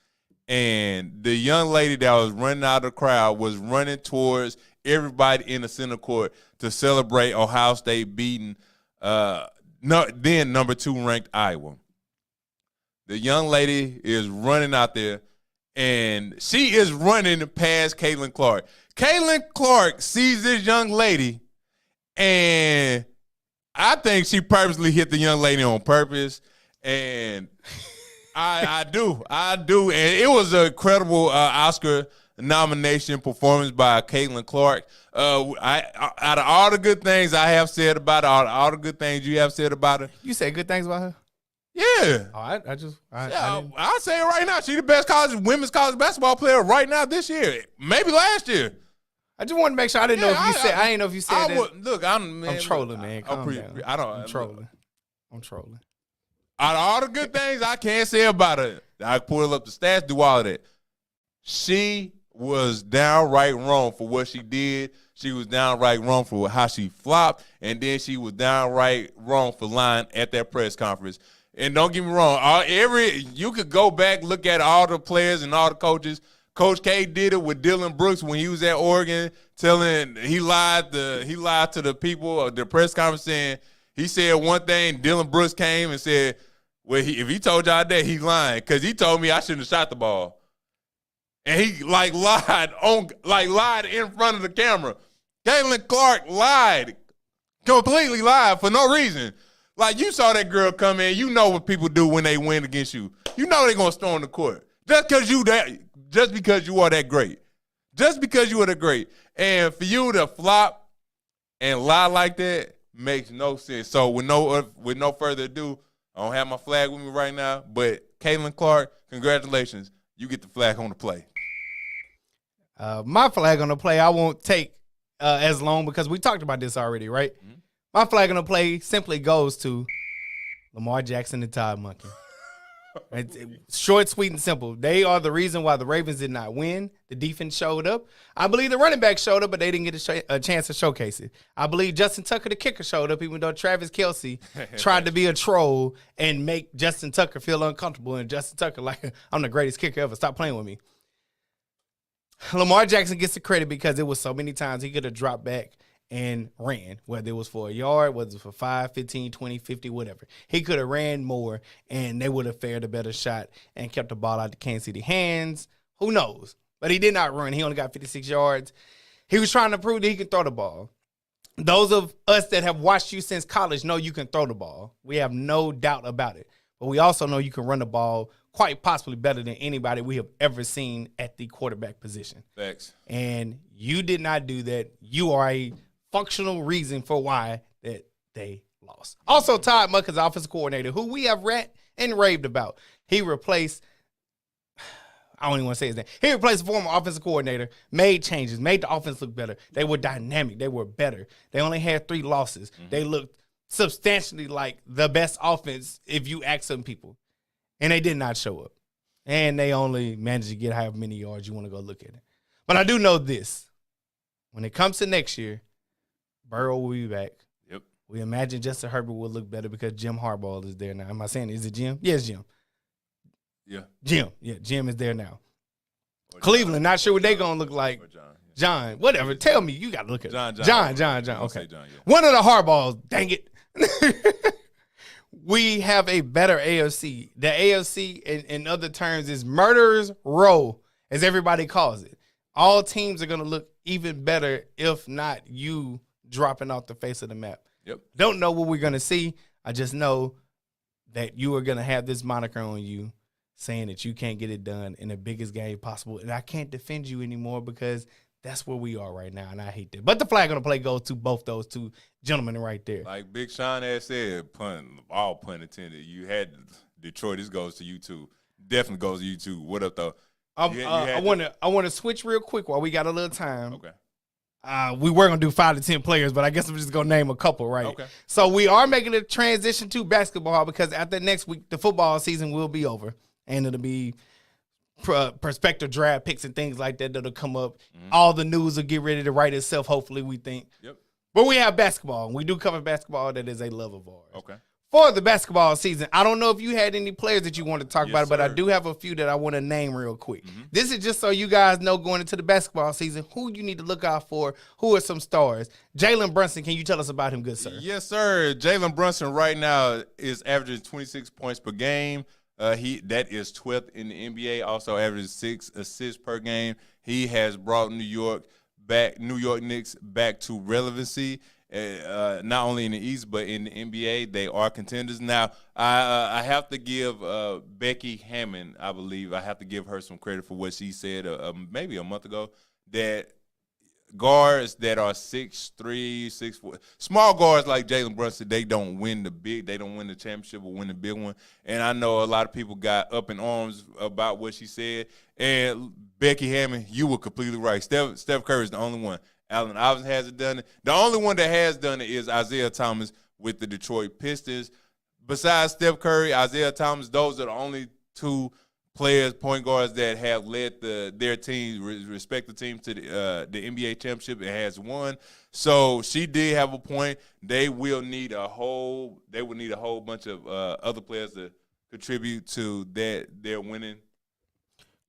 And the young lady that was running out of the crowd was running towards everybody in the center court to celebrate Ohio State beating then number 2 ranked Iowa. The young lady is running out there, and she is running past Caitlin Clark. Caitlin Clark sees this young lady, and I think she purposely hit the young lady on purpose. And I do. And it was an incredible Oscar nomination performance by Caitlin Clark. Out of all the good things I have said about her, all the good things you have said about her. You say good things about her? Yeah. Oh, I'll say it right now. She's the best women's college basketball player right now this year. Maybe last year. I just wanted to make sure. I didn't know if you said. I didn't know if you said that. Look, I'm trolling, man. I'm trolling. Out of all the good things I can say about her, I pull up the stats, do all of that. She was downright wrong for what she did. She was downright wrong for how she flopped, and then she was downright wrong for lying at that press conference. And don't get me wrong, you could go back, look at all the players and all the coaches. Coach K did it with Dylan Brooks when he was at Oregon, he lied to the people at the press conference, saying he said one thing. Dylan Brooks came and said, well, if he told y'all that, he's lying, because he told me I shouldn't have shot the ball. And he lied in front of the camera. Caitlin Clark completely lied for no reason. Like, you saw that girl come in. You know what people do when they win against you. You know they're gonna storm the court just because you are that great. Just because you are that great, and for you to flop and lie like that makes no sense. So with no further ado, I don't have my flag with me right now, but Caitlin Clark, congratulations. You get the flag on the play. My flag on the play, I won't take as long because we talked about this already, right? Mm-hmm. My flag on the play simply goes to Lamar Jackson and Todd Monken. It's short, sweet, and simple. They are the reason why the Ravens did not win. The defense showed up. I believe the running back showed up, but they didn't get a chance to showcase it. I believe Justin Tucker, the kicker, showed up, even though Travis Kelce tried to be a troll and make Justin Tucker feel uncomfortable. And Justin Tucker, like, I'm the greatest kicker ever. Stop playing with me. Lamar Jackson gets the credit because it was so many times he could have dropped back and ran, whether it was for a yard, whether it was for 5, 15, 20, 50, whatever. He could have ran more, and they would have fared a better shot and kept the ball out the Kansas City hands. Who knows? But he did not run. He only got 56 yards. He was trying to prove that he could throw the ball. those of us that have watched you since college know you can throw the ball. We have no doubt about it. But we also know you can run the ball quite possibly better than anybody we have ever seen at the quarterback position. Facts. And you did not do that. You are a functional reason for why that they lost. Also, Todd Muck is offensive coordinator, who we have rant and raved about. He replaced, I don't even want to say his name. He replaced the former offensive coordinator, made changes, made the offense look better. They were dynamic. They were better. They only had 3 losses. They looked substantially like the best offense if you ask some people. And they did not show up. And they only managed to get however many yards you want to go look at it. But I do know this. When it comes to next year, Burrow will be back. Yep. We imagine Justin Herbert will look better because Jim Harbaugh is there now. Am I saying, is it Jim? Yes, Jim. Yeah. Jim. Yeah, Jim is there now. Cleveland, not sure what they're going to look like. John, whatever. Tell me. You got to look at it. John. Okay. John, yeah. One of the Harbaughs. Dang it. We have a better AFC. The AFC, in other terms, is murderer's row, as everybody calls it. All teams are going to look even better, if not you dropping off the face of the map. Yep. Don't know what we're going to see. I just know that you are going to have this moniker on you saying that you can't get it done in the biggest game possible. And I can't defend you anymore because that's where we are right now, and I hate that. But the flag on the play goes to both those two gentlemen right there. Like Big Sean had said, all pun intended. You had Detroit. This goes to you too. Definitely goes to you too. What up though? I want to switch real quick while we got a little time. Okay. We were gonna do 5 to 10 players, but I guess I'm just gonna name a couple, right? Okay. So we are making a transition to basketball because after next week, the football season will be over, and it'll be prospective draft picks and things like that that'll come up. All the news will get ready to write itself, hopefully, we think. Yep. But we have basketball, and we do cover basketball. That is a love of ours. Okay. For the basketball season, I don't know if you had any players that you want to talk Yes, about, but I sir. do have a few that I want to name real quick. This is just so you guys know going into the basketball season who you need to look out for, who are some stars. Jalen Brunson, can you tell us about him, good sir? Yes, sir. Jalen Brunson right now is averaging 26 points per game. That is 12th in the NBA. Also averages 6 assists per game. He has brought New York Knicks back to relevancy. Not only in the East but in the NBA, they are contenders now. I have to give Becky Hammond, I believe, I have to give her some credit for what she said maybe a month ago, that guards that are 6'3", 6'4", small guards like Jalen Brunson, they don't win the championship or win the big one. And I know a lot of people got up in arms about what she said. And Becky Hammond, you were completely right. Steph Curry is the only one. Allen Iverson hasn't done it. The only one that has done it is Isaiah Thomas with the Detroit Pistons. Besides Steph Curry, Isaiah Thomas, those are the only 2 players, point guards that have led their team, respective teams to the NBA championship. It has won. So she did have a point. They will need a whole bunch of other players to contribute to their winning.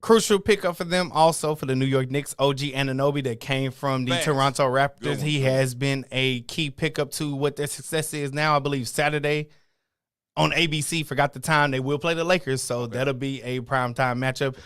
Crucial pickup for them also for the New York Knicks, OG Anunoby that came from the Toronto Raptors. He has been a key pickup to what their success is now. I believe Saturday on ABC, forgot the time, they will play the Lakers, so that'll be a primetime matchup.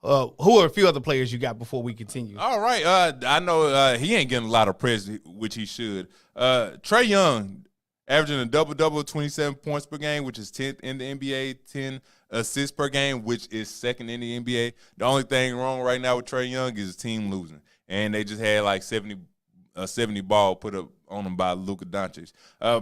Who are a few other players you got before we continue? All right. I know he ain't getting a lot of praise, which he should. Trae Young, averaging a double-double, 27 points per game, which is 10th in the NBA, 10 assists per game, which is 2nd in the NBA. The only thing wrong right now with Trae Young is his team losing. And they just had like 70 ball put up on them by Luka Doncic.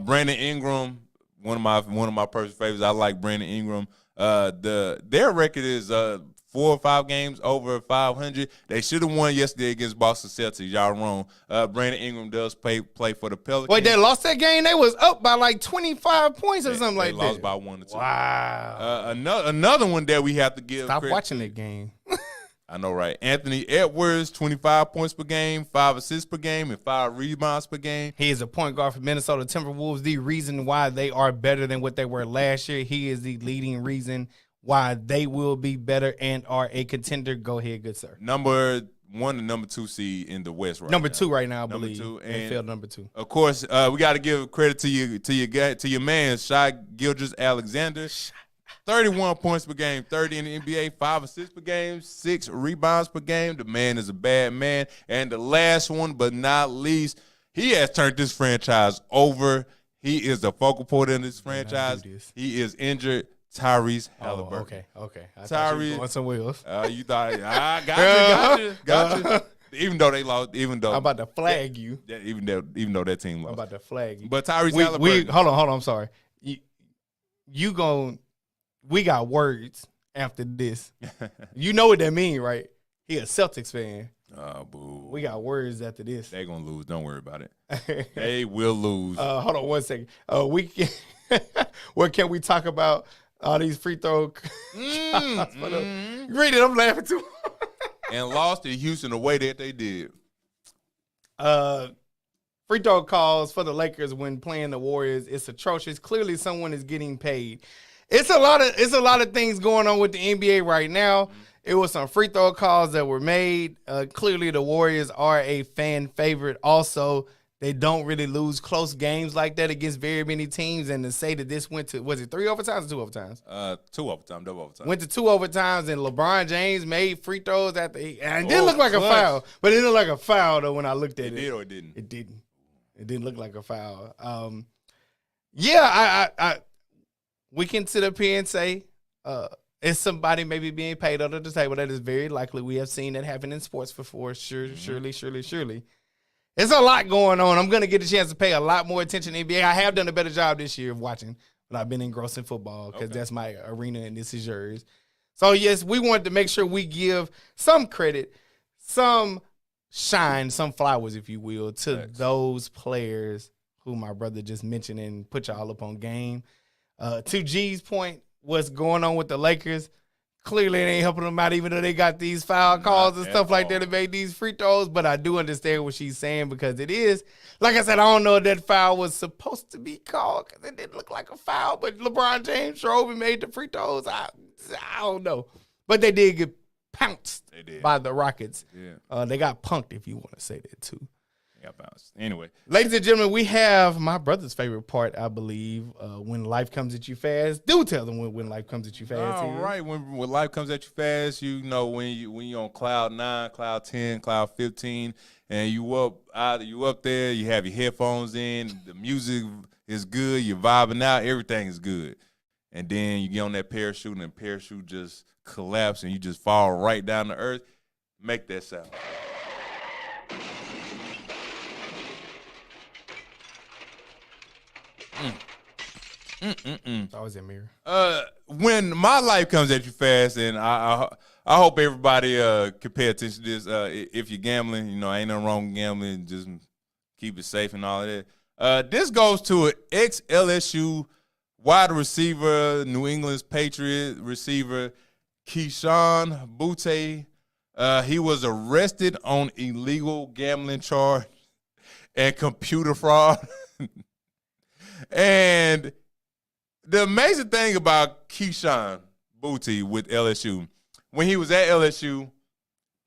Brandon Ingram, one of my personal favorites. I like Brandon Ingram. Their record is 4 or 5 games over 500. They should have won yesterday against Boston Celtics. Y'all wrong. Brandon Ingram does play for the Pelicans. Wait, they lost that game? They was up by like 25 points or something like that. They lost by 1 or 2. Wow. Another one that we have to give Stop credit watching to. that game. I know, right? Anthony Edwards, 25 points per game, 5 assists per game, and 5 rebounds per game. He is a point guard for Minnesota Timberwolves. The reason why they are better than what they were last year, he is the leading reason why they will be better and are a contender. Go ahead, good sir. Number 1 and number 2 seed in the West right number now. 2 right now, I Number believe. 2, They and failed number 2. Of course, we got to give credit to your man, Shai Gilgeous-Alexander. 31 points per game, 30 in the NBA, 5 assists per game, 6 rebounds per game. The man is a bad man. And the last one, but not least, He has turned this franchise over. He is the focal point in this franchise. He is injured. Tyrese Halliburton. Okay. I thought you was going somewhere else. You thought I got you. Even though they lost, I'm about to flag you. Even though that team lost, I'm about to flag you. But Tyrese Halliburton. Hold on. I'm sorry. We got words after this. You know what that mean, right? He a Celtics fan. Oh, boo. We got words after this. They're going to lose. Don't worry about it. They will lose. Hold on 1 second. What can we talk about? All these free throw. Read it. I'm laughing too. And lost to Houston the way that they did. Free throw calls for the Lakers when playing the Warriors. It's atrocious. Clearly, someone is getting paid. It's a lot of things going on with the NBA right now. It was some free throw calls that were made. Clearly, the Warriors are a fan favorite. Also, they don't really lose close games like that against very many teams. And to say that this went to, was it 3 overtimes or 2 overtimes? 2 overtime, double overtime. Went to 2 overtimes, and LeBron James made free throws and it didn't look like clutch. a foul. But it looked like a foul, though, when I looked at it. It did or it didn't? It didn't. It didn't look like a foul. I we can sit up here and say it's somebody maybe being paid under the table. That is very likely. We have seen that happen in sports before. Surely. It's a lot going on. I'm going to get a chance to pay a lot more attention to NBA. I have done a better job this year of watching, but I've been engrossed in football because that's my arena and this is yours. So, yes, we wanted to make sure we give some credit, some shine, some flowers, if you will, to those players who my brother just mentioned and put y'all up on game. To G's point, what's going on with the Lakers, clearly it ain't helping them out, even though they got these foul calls and stuff like that to make these free throws. But I do understand what she's saying because it is, like I said, I don't know if that foul was supposed to be called because it didn't look like a foul. But LeBron James drove and made the free throws. I don't know. But they did get pounced by the Rockets. Yeah. They got punked, if you want to say that too. They got bounced. Anyway. Ladies and gentlemen, we have my brother's favorite part, I believe, when life comes at you fast. Do tell them when life comes at you fast. All right. When life comes at you fast, you know when you're on cloud 9, cloud 10, cloud 15, and you up there, you have your headphones in, the music is good, you're vibing out, everything is good. And then you get on that parachute and the parachute just collapse and you just fall right down to earth. Make that sound. It's always that mirror. When my life comes at you fast, and I hope everybody can pay attention to this. If you're gambling, ain't nothing wrong with gambling. Just keep it safe and all of that. This goes to an ex-LSU wide receiver, New England's Patriot receiver, Keyshawn Butte. He was arrested on illegal gambling charge and computer fraud. And the amazing thing about Keyshawn Butte with LSU, when he was at LSU,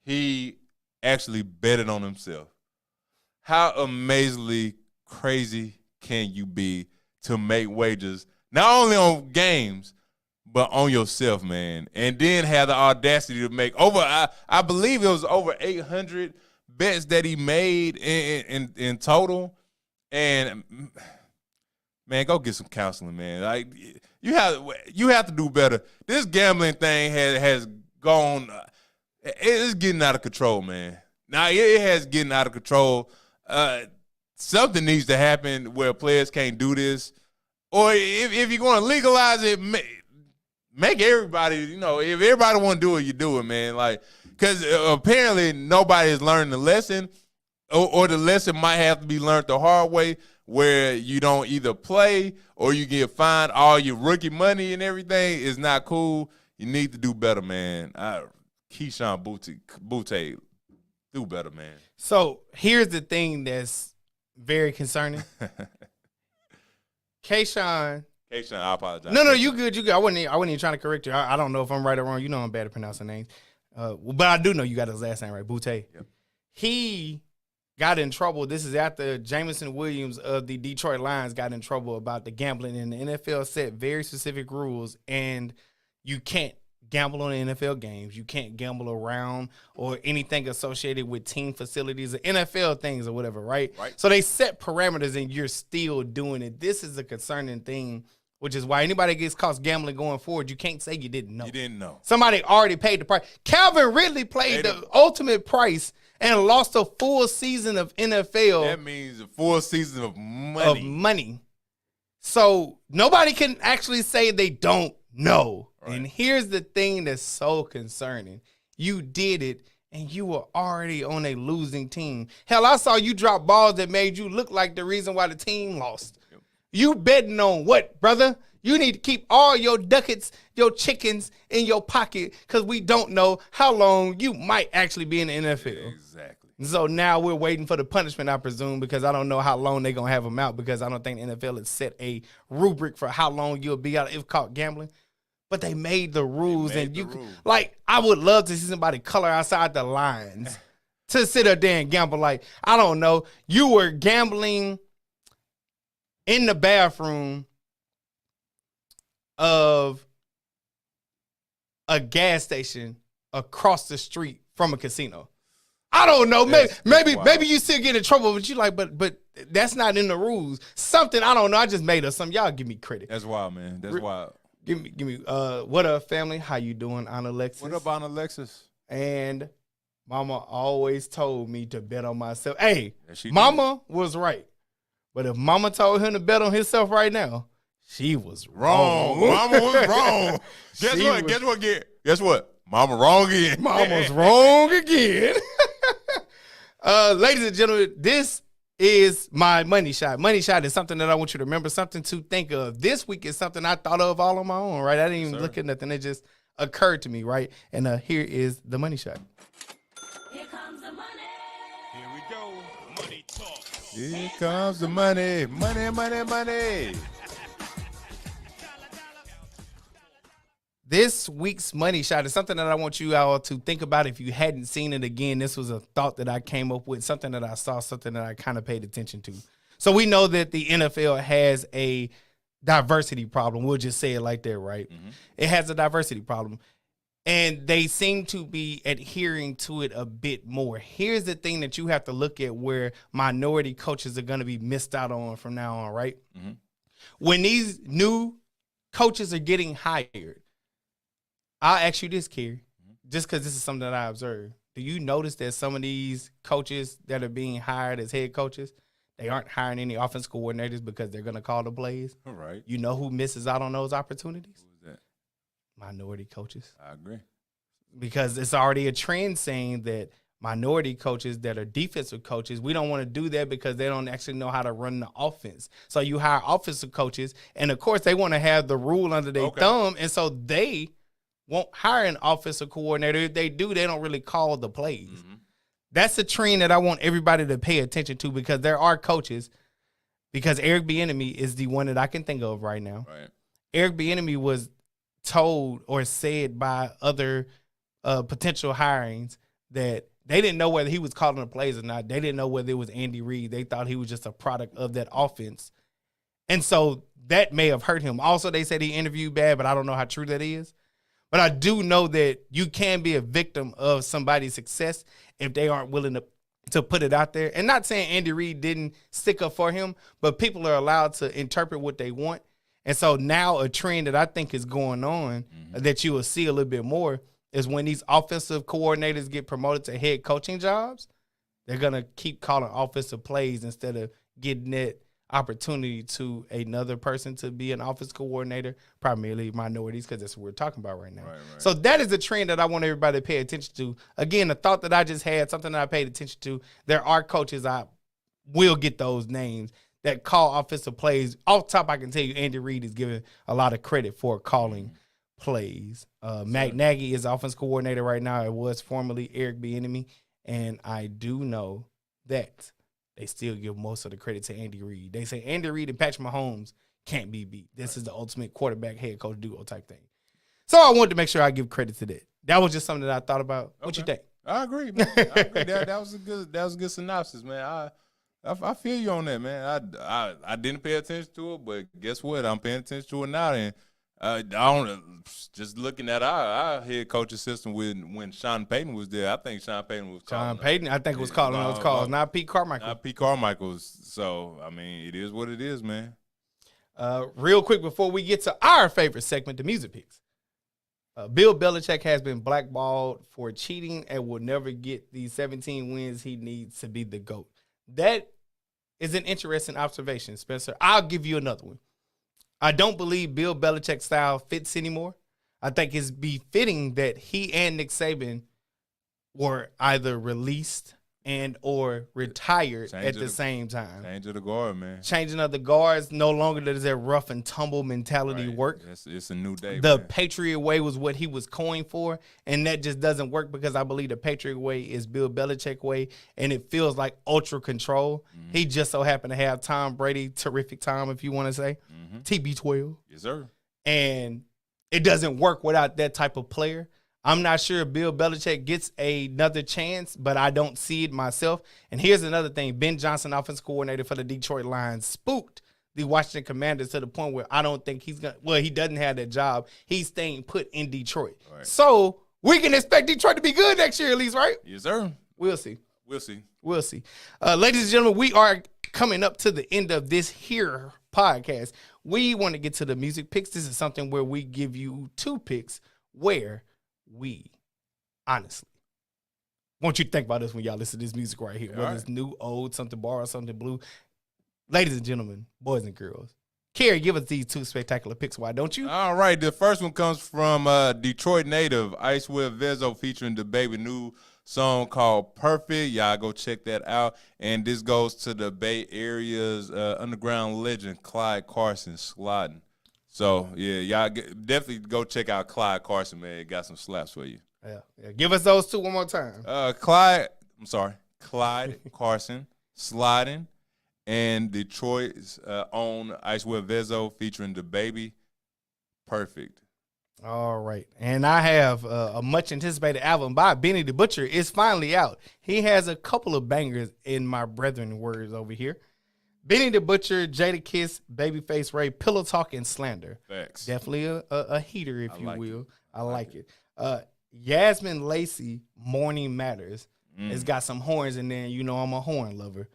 he actually betted on himself. How amazingly crazy can you be to make wagers, not only on games, but on yourself, man? And then have the audacity to make I believe it was over 800 bets that he made in total. And man, go get some counseling, man. Like you have to do better. This gambling thing has gone. It's getting out of control, man. Now it has getting out of control. Something needs to happen where players can't do this, or if you're going to legalize it, make everybody. If everybody want to do it, you do it, man. Like, because apparently nobody is learning the lesson, or the lesson might have to be learned the hard way, where you don't either play or you get fined. All your rookie money and everything is not cool. You need to do better, man. Keyshawn Butte, do better, man. So here's the thing that's very concerning. Keyshawn, I apologize. No, you good. I wasn't even trying to correct you. I don't know if I'm right or wrong. I'm bad at pronouncing names. But I do know you got his last name right, Butte. Yep. He got in trouble. This is after Jameson Williams of the Detroit Lions got in trouble about the gambling, and the NFL set very specific rules, and you can't gamble on NFL games. You can't gamble around or anything associated with team facilities or NFL things or whatever, right? So they set parameters and you're still doing it. This is a concerning thing, which is why anybody gets caught gambling going forward, you can't say you didn't know. You didn't know. Somebody already paid the price. Calvin Ridley played the ultimate price and lost a full season of NFL. That means a full season of money. So nobody can actually say they don't know. Right. And here's the thing that's so concerning. You did it, and you were already on a losing team. Hell, I saw you drop balls that made you look like the reason why the team lost. Yep. You betting on what, brother? You need to keep all your ducats, your chickens in your pocket because we don't know how long you might actually be in the NFL. Exactly. So now we're waiting for the punishment, I presume, because I don't know how long they're going to have them out because I don't think the NFL has set a rubric for how long you'll be out if caught gambling. But they made the rules, like, I would love to see somebody color outside the lines to sit up there and gamble. Like, I don't know, you were gambling in the bathroom of a gas station across the street from a casino. I don't know. Maybe you still get in trouble, but you like, but that's not in the rules. Something, I don't know. I just made up something. Y'all give me credit. That's wild, man. That's wild. Give me. What up, family? How you doing, Aunt Alexis? What up, Aunt Alexis? And Mama always told me to bet on myself. Hey, Mama was right, but if Mama told him to bet on himself right now, she was wrong. Mama was wrong. Guess what? Mama wrong again. Mama's wrong again. Ladies and gentlemen, this is my money shot. Money shot is something that I want you to remember, something to think of. This week is something I thought of all on my own, right? I didn't even look at nothing. It just occurred to me, right? And here is the money shot. Here comes the money. Here we go. Money talk. Here comes the money. Money, money, money. This week's money shot is something that I want you all to think about. If you hadn't seen it again, this was a thought that I came up with, something that I saw, something that I kind of paid attention to. So we know that the NFL has a diversity problem. We'll just say it like that, right? Mm-hmm. It has a diversity problem. And they seem to be adhering to it a bit more. Here's the thing that you have to look at where minority coaches are going to be missed out on from now on, right? Mm-hmm. When these new coaches are getting hired, I'll ask you this, Cary, just because this is something that I observed. Do you notice that some of these coaches that are being hired as head coaches, they aren't hiring any offense coordinators because they're going to call the plays? All right. You know who misses out on those opportunities? Who's that? Minority coaches. I agree. Because it's already a trend saying that minority coaches that are defensive coaches, we don't want to do that because they don't actually know how to run the offense. So you hire offensive coaches, and, of course, they want to have the rule under their thumb, and so they won't hire an offensive coordinator. If they do, they don't really call the plays. Mm-hmm. That's a trend that I want everybody to pay attention to because there are coaches, because Eric Bieniemy is the one that I can think of right now. Right. Eric Bieniemy was told or said by other potential hirings that they didn't know whether he was calling the plays or not. They didn't know whether it was Andy Reid. They thought he was just a product of that offense. And so that may have hurt him. Also, they said he interviewed bad, but I don't know how true that is. But I do know that you can be a victim of somebody's success if they aren't willing to put it out there. And not saying Andy Reid didn't stick up for him, but people are allowed to interpret what they want. And so now a trend that I think is going on that you will see a little bit more is when these offensive coordinators get promoted to head coaching jobs, they're going to keep calling offensive plays instead of getting that opportunity to another person to be an offense coordinator, primarily minorities, because that's what we're talking about right now. Right. So that is a trend that I want everybody to pay attention to. Again, a thought that I just had, something that I paid attention to. There are coaches, I will get those names, that call offensive plays. Off top, I can tell you Andy Reid is given a lot of credit for calling plays. Matt Nagy is offense coordinator right now. It was formerly Eric Bieniemy, and I do know that they still give most of the credit to Andy Reid. They say Andy Reid and Patrick Mahomes can't be beat. This is the ultimate quarterback head coach duo type thing. So I wanted to make sure I give credit to that. That was just something that I thought about. What you think? I agree, man. I agree. That was a good synopsis, man. I feel you on that, man. I didn't pay attention to it, but guess what? I'm paying attention to it now, and I don't. Just looking at our head coaching system when Sean Payton was there, I think Sean Payton was Sean calling Payton, I think, was calling those calls, not Pete Carmichael. Not Pete Carmichael's. So I mean, it is what it is, man. Real quick before we get to our favorite segment, the music picks. Bill Belichick has been blackballed for cheating and will never get the 17 wins he needs to be the GOAT. That is an interesting observation, Spencer. I'll give you another one. I don't believe Bill Belichick's style fits anymore. I think it's befitting that he and Nick Saban were either released and or retired at the same time. Change of the guard, man. Changing of the guards, no longer does that rough and tumble mentality work. It's a new day, The man. Patriot way was what he was coined for, and that just doesn't work because I believe the Patriot way is Bill Belichick way, and it feels like ultra control. Mm-hmm. He just so happened to have Tom Brady, terrific Tom, if you want to say, TB12. Yes, sir. And it doesn't work without that type of player. I'm not sure if Bill Belichick gets another chance, but I don't see it myself. And here's another thing. Ben Johnson, offensive coordinator for the Detroit Lions, spooked the Washington Commanders to the point where I don't think he's going to – well, he doesn't have that job. He's staying put in Detroit. Right. So we can expect Detroit to be good next year at least, right? Yes, sir. We'll see. We'll see. We'll see. Ladies and gentlemen, we are coming up to the end of this here podcast. We want to get to the music picks. This is something where we give you 2 picks where – we honestly want you to think about this when y'all listen to this music right here. Whether it's new, old, something borrowed, something blue. Ladies and gentlemen, boys and girls, Cary, give us these 2 spectacular picks. Why don't you? All right. The first one comes from Detroit native Ice Will Vezo featuring the baby new song called Perfect. Y'all go check that out. And this goes to the Bay Area's underground legend, Clyde Carson Slottin'. So, yeah, y'all definitely go check out Clyde Carson, man. It got some slaps for you. Yeah. Give us those 2 one more time. Clyde Carson, Sliding, and Detroit's own Ice Will Vezo featuring the baby. Perfect. All right. And I have a much-anticipated album by Benny the Butcher. It's finally out. He has a couple of bangers in my brethren words over here. Benny the Butcher, Jada Kiss, Babyface Ray, Pillow Talk, and Slander. Facts. Definitely a heater, if you will. It. I like it. Yasmin Lacey, Morning Matters. It's got some horns in there, and you know I'm a horn lover.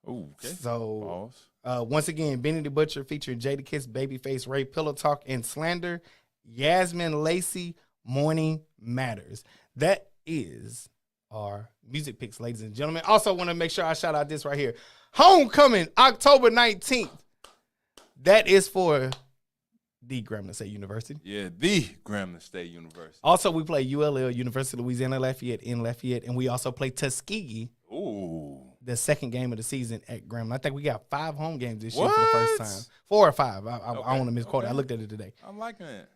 Ooh, okay. So, once again, Benny the Butcher featuring Jada Kiss, Babyface Ray, Pillow Talk, and Slander. Yasmin Lacey, Morning Matters. That is our music picks, ladies and gentlemen. Also want to make sure I shout out this right here. Homecoming, October 19th. That is for the Grambling State University. Yeah, the Grambling State University. Also, we play ULL, University of Louisiana Lafayette, in Lafayette, and we also play Tuskegee. Ooh. The second game of the season at Grambling. I think we got 5 home games this year for the first time. 4 or 5. I don't want to misquote it. I looked at it today. I'm liking it.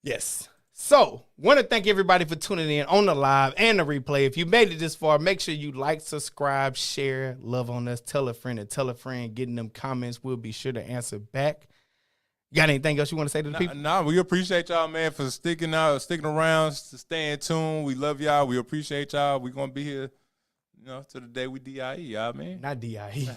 Yes. So, want to thank everybody for tuning in on the live and the replay. If you made it this far, make sure you like, subscribe, share, love on us, tell a friend and tell a friend. Getting them comments, we'll be sure to answer back. You got anything else you want to say to the people? Nah, we appreciate y'all, man, for sticking around, staying tuned. We love y'all. We appreciate y'all. We're going to be here, to the day we DIE, y'all, man. Not DIE.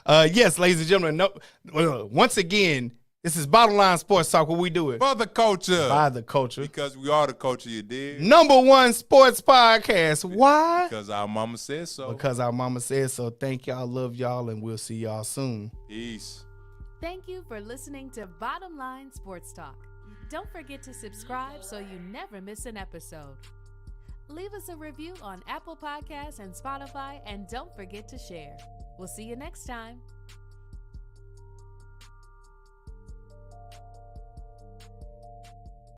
Yes, ladies and gentlemen. Once again, this is Bottom Line Sports Talk, where we do it For the culture. by the culture. Because we are the culture, you dig? #1 sports podcast. Why? Because our mama says so. Because our mama says so. Thank y'all, love y'all, and we'll see y'all soon. Peace. Thank you for listening to Bottom Line Sports Talk. Don't forget to subscribe so you never miss an episode. Leave us a review on Apple Podcasts and Spotify, and don't forget to share. We'll see you next time.